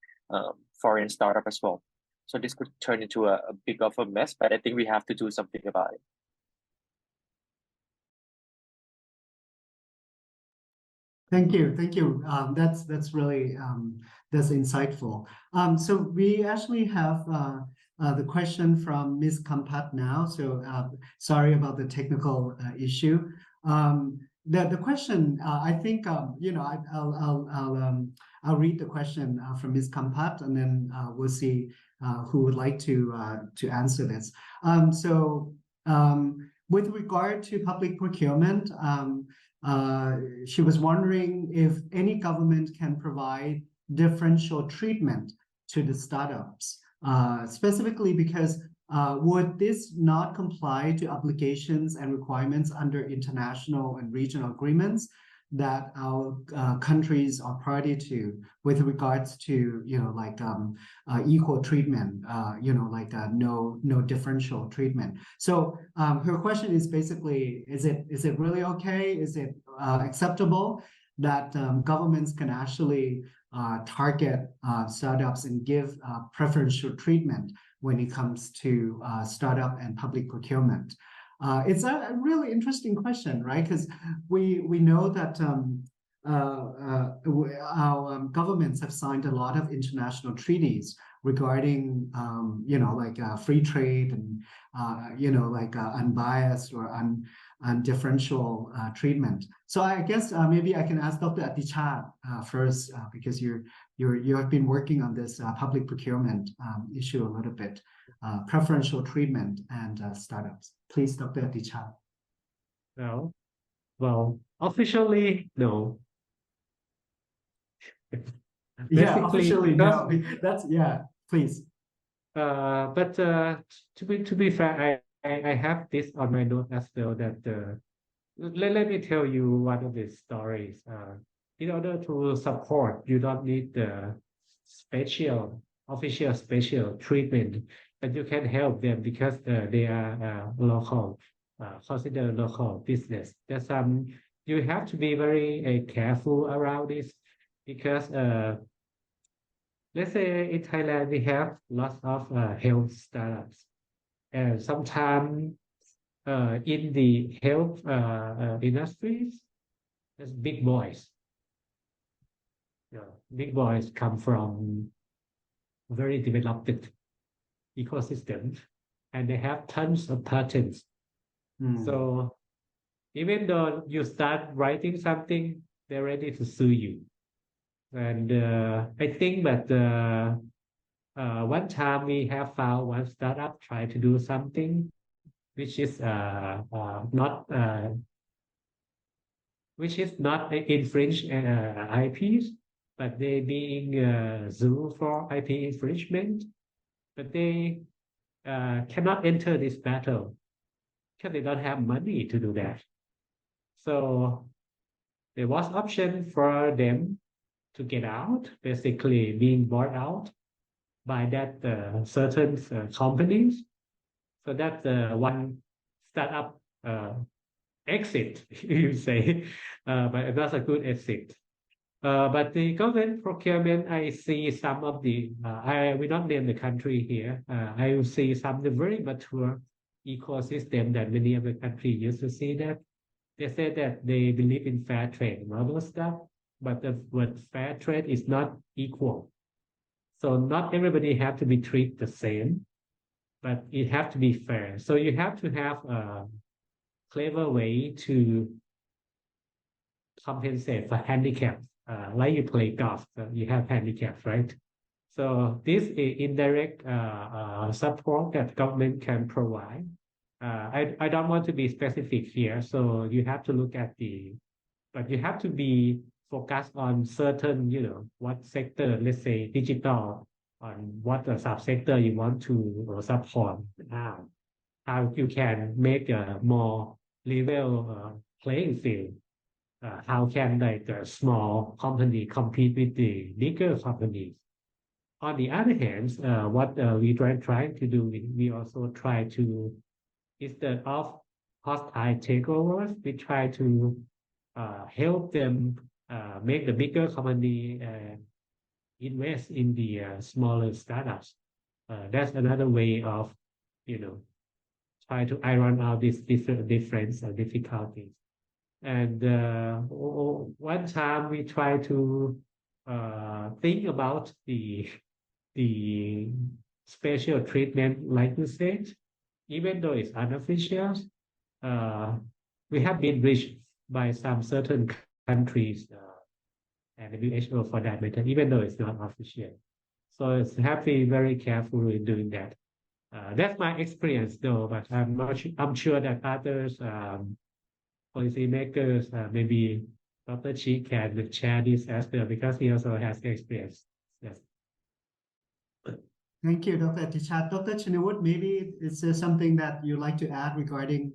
foreign startup as well. So this could turn into a big of a mess, but I think we have to do something about it. Thank you. That's really that's insightful. So we actually have the question from Ms. Kampat now. So sorry about the technical issue. the question, I think, you know, I'll read the question from Ms. Kampat, and then we'll see who would like to answer this. With regard to public procurement, she was wondering if any government can provide differential treatment to the startups, specifically because would this not comply to obligations and requirements under international and regional agreements that our countries are party to with regards to, you know, like equal treatment, you know, like no differential treatment. So her question is basically, is it really okay? Is it acceptable that governments can actually target startups and give preferential treatment when it comes to startup and public procurement? It's a really interesting question, right? Because we know that our governments have signed a lot of international treaties regarding, you know, like free trade and, you know, like unbiased or undifferential treatment. So I guess maybe I can ask Dr. Atichat first, because you have been working on this public procurement issue a little bit, preferential treatment and startups. Please, Dr. Atichat. No, well, officially, no. Yeah, officially, no. That's, yeah, please. But to be fair, I have this on my note as well, that let me tell you one of the stories. In order to support, you don't need the official special treatment, but you can help them because they are local, considered local business. There's you have to be very careful around this, because let's say in Thailand we have lots of health startups, and sometimes in the health industries, there's big boys. Big boys come from very developed ecosystem, and they have tons of patents. So even though you start writing something, they're ready to sue you. And I think that one time we have found one startup try to do something which is not infringe IPs, but they being sued for IP infringement, but they cannot enter this battle because they don't have money to do that. So there was option for them to get out, basically being bought out by that certain companies. So that's one startup exit, you say, but that's a good exit. But the government procurement, I see some of the, I will not name the country here. I will see some of the very mature ecosystem that many of the countries used to see that. They say that they believe in fair trade and all those stuff, but the word fair trade is not equal. So not everybody have to be treated the same, but it have to be fair. So you have to have a clever way to compensate for handicaps. Like you play golf, you have handicaps, right? So this is indirect support that government can provide. I don't want to be specific here, so you have to look at but you have to be focused on certain, you know, what sector, let's say digital, on what the subsector you want to support now. How you can make a more level playing field. How can like a small company compete with the bigger companies? On the other hand, what we trying to do, we also try to, instead of hostile takeovers, we try to help them make the bigger company invest in the smaller startups. That's another way of, you know, try to iron out these different difficulties. And one time we try to think about the special treatment, like you said, even though it's unofficial, we have been reached by some certain countries and WHO for that matter, even though it's not official. So it's have to be very careful in doing that. That's my experience, though, but I'm sure that others, policymakers, maybe Dr. Chi can share this as well because he also has experience. Yes. Thank you, Dr. Tishat. Dr. Chinawut, maybe is there something that you'd like to add regarding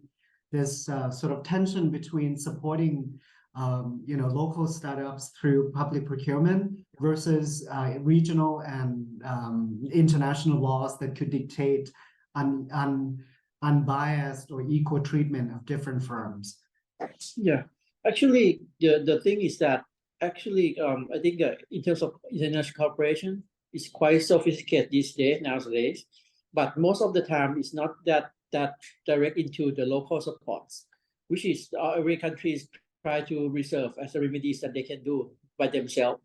this sort of tension between supporting local startups through public procurement versus regional and international laws that could dictate unbiased or equal treatment of different firms? Yeah, actually, the thing is that actually, I think in terms of international cooperation, it's quite sophisticated nowadays, but most of the time it's not that direct into the local supports, which is every country is try to reserve as a remedies that they can do by themselves.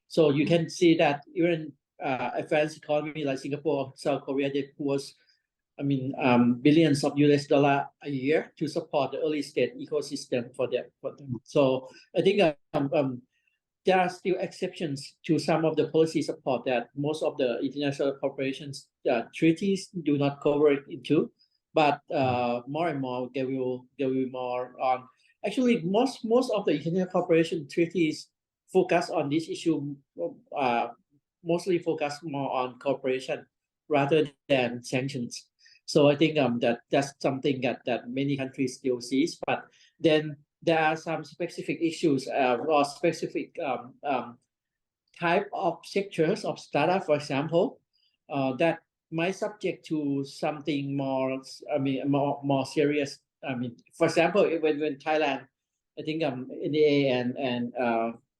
So you can see that even advanced economy like Singapore, South Korea, they was billions of US dollar a year to support the early stage ecosystem for them. So I think there are still exceptions to some of the policy support that most of the international corporations treaties do not cover it into, but more and more there will be more on. Actually, most of the international cooperation treaties focus on this issue, mostly focus more on cooperation rather than sanctions. So I think that's something that many countries still sees, but then there are some specific issues or specific type of sectors of startup, for example, that might subject to something more, more serious. For example, when Thailand, I think NDA and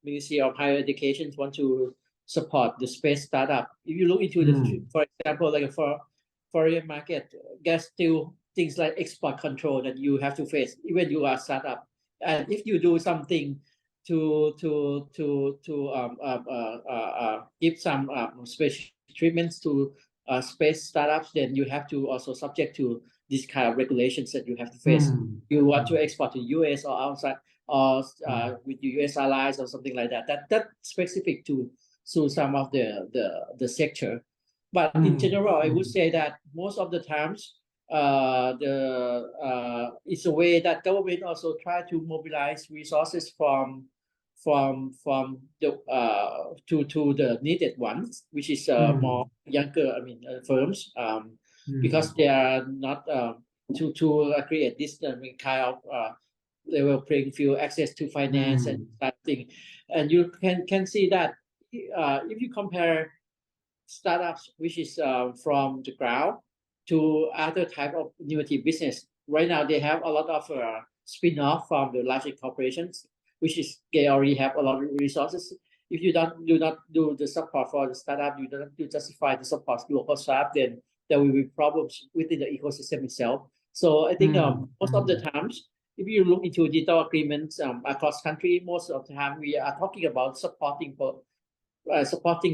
Ministry of Higher Education want to support the space startup. If you look into the, for example, like for foreign market, there's still things like export control that you have to face, even you are startup. And if you do something to give some special treatments to space startups, then you have to also subject to this kind of regulations that you have to face. You want to export to US or outside, or with US allies or something like that. That's specific to some of the sector. But in general, I would say that most of the times, it's a way that government also try to mobilize resources from the to the needed ones, which is more younger firms, because they are not to create this kind of level playing field, access to finance and that thing. And you can see that if you compare startups, which is from the ground, to other type of innovative business. Right now, they have a lot of spin-off from the larger corporations, which is they already have a lot of resources. If you do not do the support for the startup, you do not justify the support to local startup, then there will be problems within the ecosystem itself. So I think most of the times, if you look into digital agreements across country, most of the time we are talking about supporting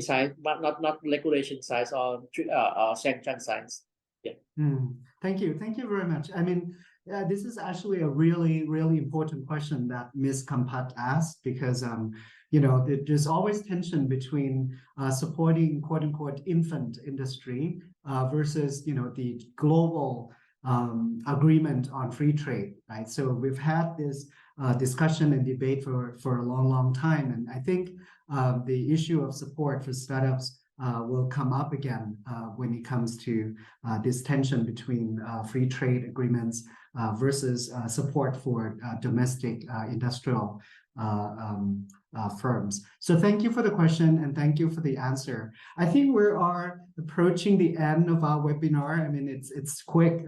side, but not regulation sides or sanction sides. Yeah. Thank you very much. This is actually a really important question that Ms. Kampat asked, because there's always tension between supporting quote unquote infant industry versus the global agreement on free trade, right? So we've had this discussion and debate for a long time, and I think the issue of support for startups will come up again when it comes to this tension between free trade agreements versus support for domestic industrial firms. So thank you for the question and thank you for the answer. I think we are approaching the end of our webinar. It's quick,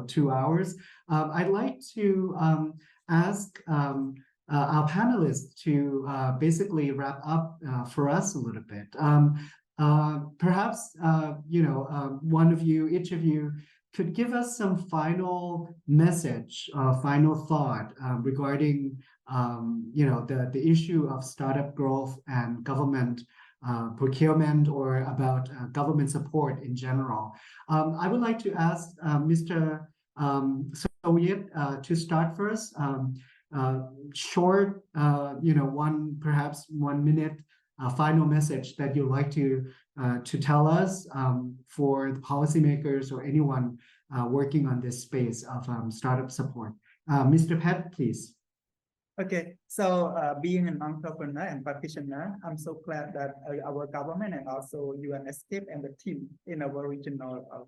2 hours. I'd like to ask our panelists to basically wrap up for us a little bit. Perhaps, one of you, each of you, could give us some final message, final thought regarding, the issue of startup growth and government procurement, or about government support in general. I would like to ask Mr. Soviet to start first. short, perhaps 1 minute final message that you'd like to tell us for the policymakers or anyone working on this space of startup support. Mr. Pet, please. Okay, so being an entrepreneur and practitioner, I'm so glad that our government and also UN ESCAP and the team in our regional of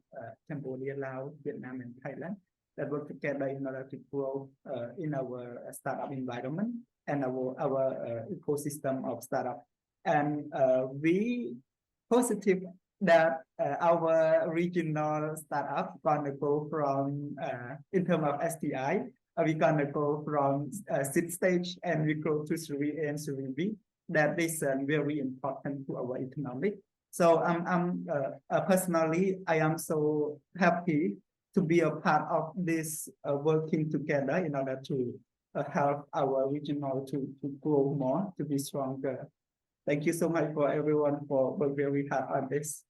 Cambodia, Laos, Vietnam, and Thailand that work together in order to grow in our startup environment and our ecosystem of startup. And we positive that our regional startup gonna go from in terms of STI. We're gonna go from seed stage and we go to Series A and Series B. That is very important to our economic. So I'm personally, I am so happy to be a part of this working together in order to help our regional to grow more, to be stronger. Thank you so much for everyone for working very hard on this.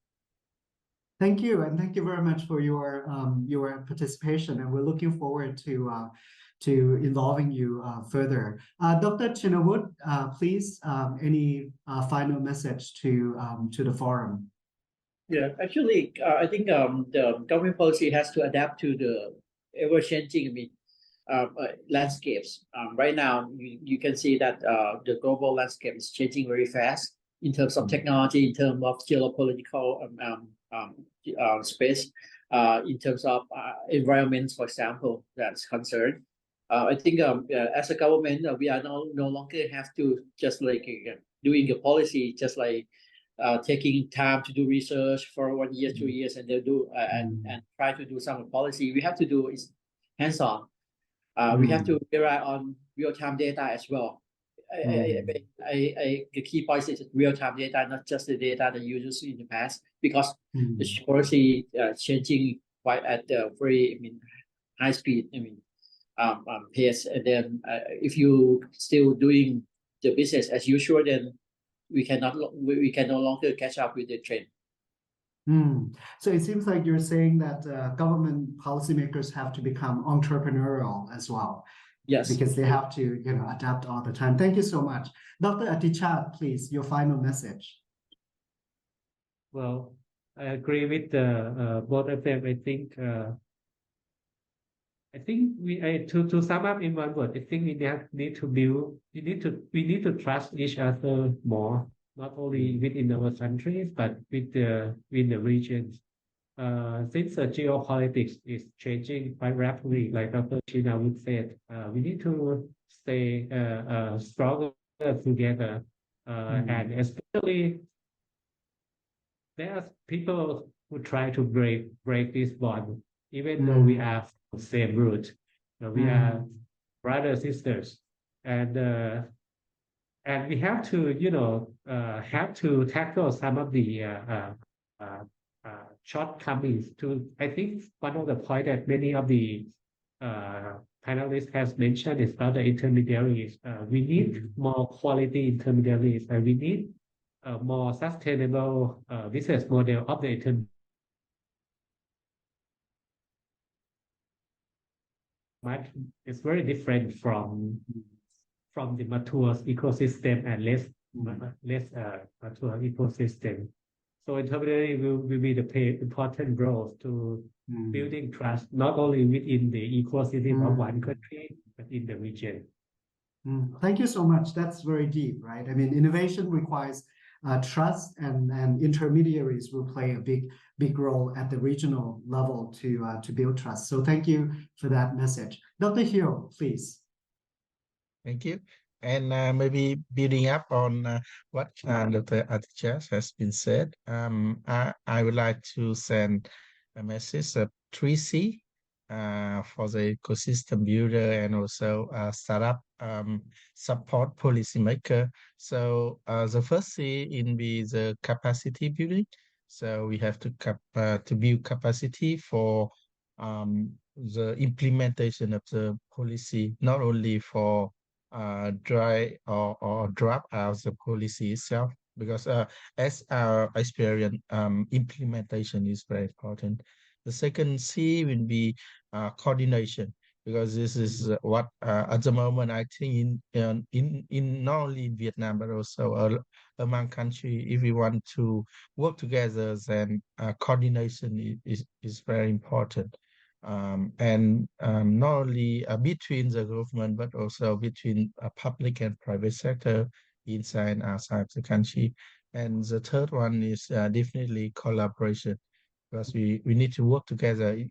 Thank you, and thank you very much for your participation, and we're looking forward to involving you further. Dr. Chinawut, please, any final message to the forum? Yeah, actually, I think the government policy has to adapt to the ever-changing landscapes. Right now, you can see that the global landscape is changing very fast in terms of technology, in terms of geopolitical space, in terms of environment, for example, that's concerned. I think as a government, we are no longer have to just like doing a policy, just like taking time to do research for 1 year, 2 years, and they'll do and try to do some policy. We have to do is hands-on. We have to rely on real-time data as well. The key point is real-time data, not just the data that you used in the past, because the policy changing quite at a very high speed. Pace. And then if you still doing the business as usual, then we can no longer catch up with the trend. So it seems like you're saying that government policymakers have to become entrepreneurial as well. Yes, because they have to adapt all the time. Thank you so much. Dr. Atichat, please, your final message. Well, I agree with both of them. I think we to sum up in one word, I think we need to trust each other more, not only within our countries but with the regions. Since the geopolitics is changing quite rapidly, like Dr. Chinawut said, we need to stay stronger together, and especially there are people who try to break this bond, even though we are from the same root. We are brothers, sisters, and we have to tackle some of the shortcomings. I think one of the points that many of the panelists has mentioned is about the intermediaries. We need more quality intermediaries, and we need a more sustainable business model of the intermediaries. It's very different from the mature ecosystem and less mature ecosystem. So intermediary will be the important role to building trust, not only within the ecosystem of one country, but in the region. Thank you so much. That's very deep, right? I mean, innovation requires trust, and intermediaries will play a big role at the regional level to build trust. So thank you for that message. Dr. Hyo, please. Thank you. And maybe building up on what Dr. Atichat has been said, I would like to send a message of 3C for the ecosystem builder and also startup support policymaker. So the first C in be the capacity building. So we have to build capacity for the implementation of the policy, not only for dry or drop out the policy itself, because as our experience, implementation is very important. The second C will be coordination. because this is what at the moment I think in not only Vietnam but also among countries, if we want to work together, then coordination is very important. And not only between the government but also between public and private sector inside and outside the country. And the third one is definitely collaboration, because we need to work together. It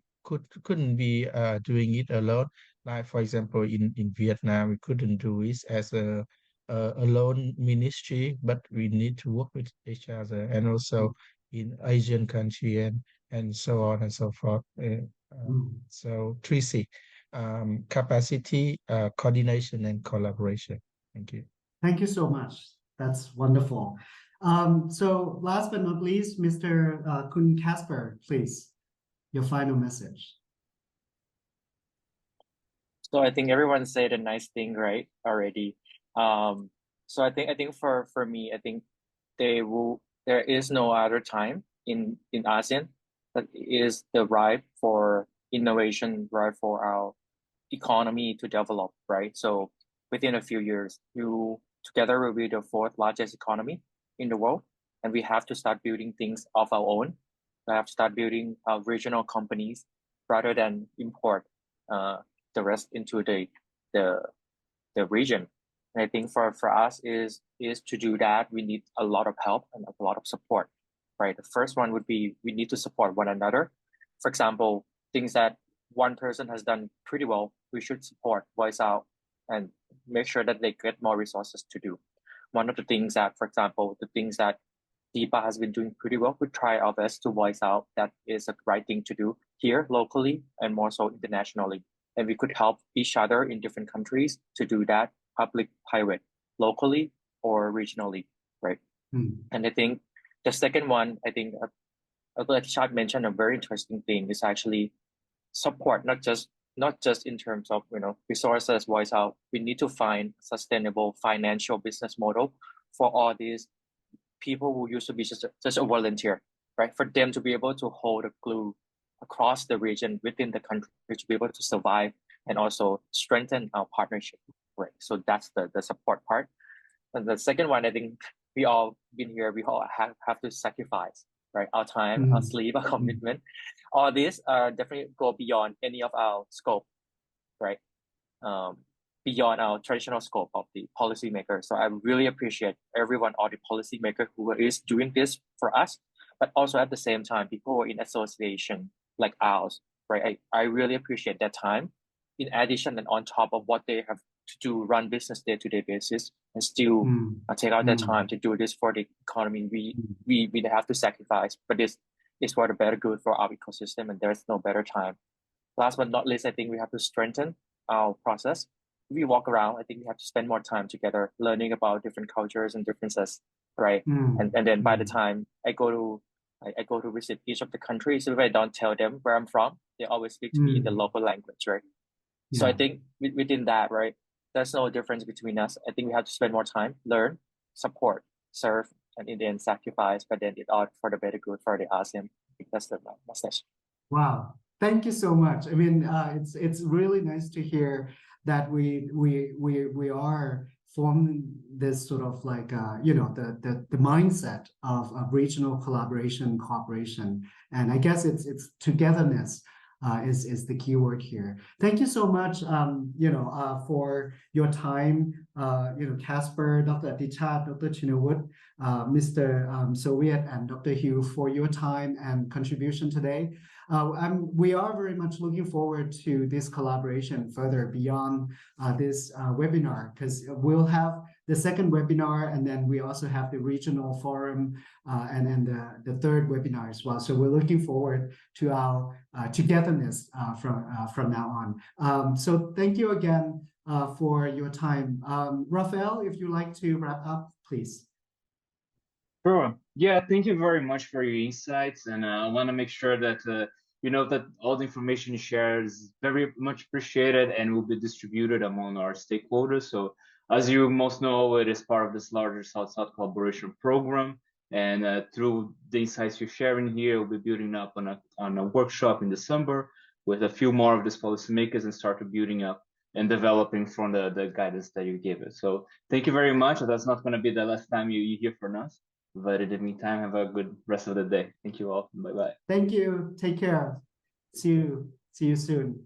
couldn't be doing it alone. Like for example, in Vietnam, we couldn't do it as a alone ministry, but we need to work with each other, and also in Asian country and so on and so forth. So 3C, capacity, coordination, and collaboration. Thank you. Thank you so much. That's wonderful. So last but not least, Mr. Kun Casper, please, your final message. So I think everyone said a nice thing, right, already. So I think for me, I think there is no other time in ASEAN that is the right for innovation, right, for our economy to develop, right? So within a few years, together will be the fourth largest economy in the world, and we have to start building things of our own. We have to start building regional companies rather than import the rest into the region. And I think for us is to do that, we need a lot of help and a lot of support, right? The first one would be we need to support one another. For example, things that one person has done pretty well, we should support, voice out, and make sure that they get more resources to do. One of the things that, for example, the things that DIPA has been doing pretty well, we try our best to voice out that is the right thing to do here locally and more so internationally. And we could help each other in different countries to do that public-private, locally or regionally, right? And I think the second one, I think, like Chad mentioned, a very interesting thing is actually support, not just in terms of resources, voice out. We need to find sustainable financial business model for all these people who used to be just a volunteer, right? For them to be able to hold a glue across the region within the country to be able to survive and also strengthen our partnership, right? So that's the support part. And the second one, I think we all been here, we all have to sacrifice, right? Our time, our sleep, our commitment. All this definitely go beyond any of our scope, right? Beyond our traditional scope of the policymakers. So I really appreciate everyone, all the policymakers who is doing this for us, but also at the same time, people who are in association like ours, right? I really appreciate that time. In addition and on top of what they have to do, run business day-to-day basis, and still take out their time to do this for the economy. We have to sacrifice, but this is for the better good for our ecosystem, and there's no better time. Last but not least, I think we have to strengthen our process. We walk around, I think we have to spend more time together, learning about different cultures and differences, right? And then by the time I go to visit each of the countries, if I don't tell them where I'm from, they always speak to me in the local language, right? Yeah. So I think within that, right, there's no difference between us. I think we have to spend more time, learn, support, serve, and in the end sacrifice, but then it all for the better good for the ASEAN. I think that's the message. Wow, thank you so much. I mean, it's really nice to hear that we are forming this sort of like the mindset of regional collaboration, cooperation, and I guess it's togetherness is the key word here. Thank you so much, for your time, Casper, Dr. Atichat, Dr. Chinawut, Mr. Soviet, and Dr. Hugh for your time and contribution today. We are very much looking forward to this collaboration further beyond this webinar, because we'll have the second webinar, and then we also have the regional forum and then the third webinar as well. So we're looking forward to our togetherness from now on. So thank you again for your time. Raphael, if you'd like to wrap up, please. Sure. Yeah, thank you very much for your insights, and I want to make sure that that all the information you share is very much appreciated and will be distributed among our stakeholders. So as you most know, it is part of this larger South-South collaboration program, and through the insights you're sharing here, we'll be building up on a workshop in December with a few more of these policymakers and start building up and developing from the guidance that you gave us. So thank you very much. That's not going to be the last time you hear from us. But in the meantime, have a good rest of the day. Thank you all. Bye-bye. Thank you. Take care. See you soon.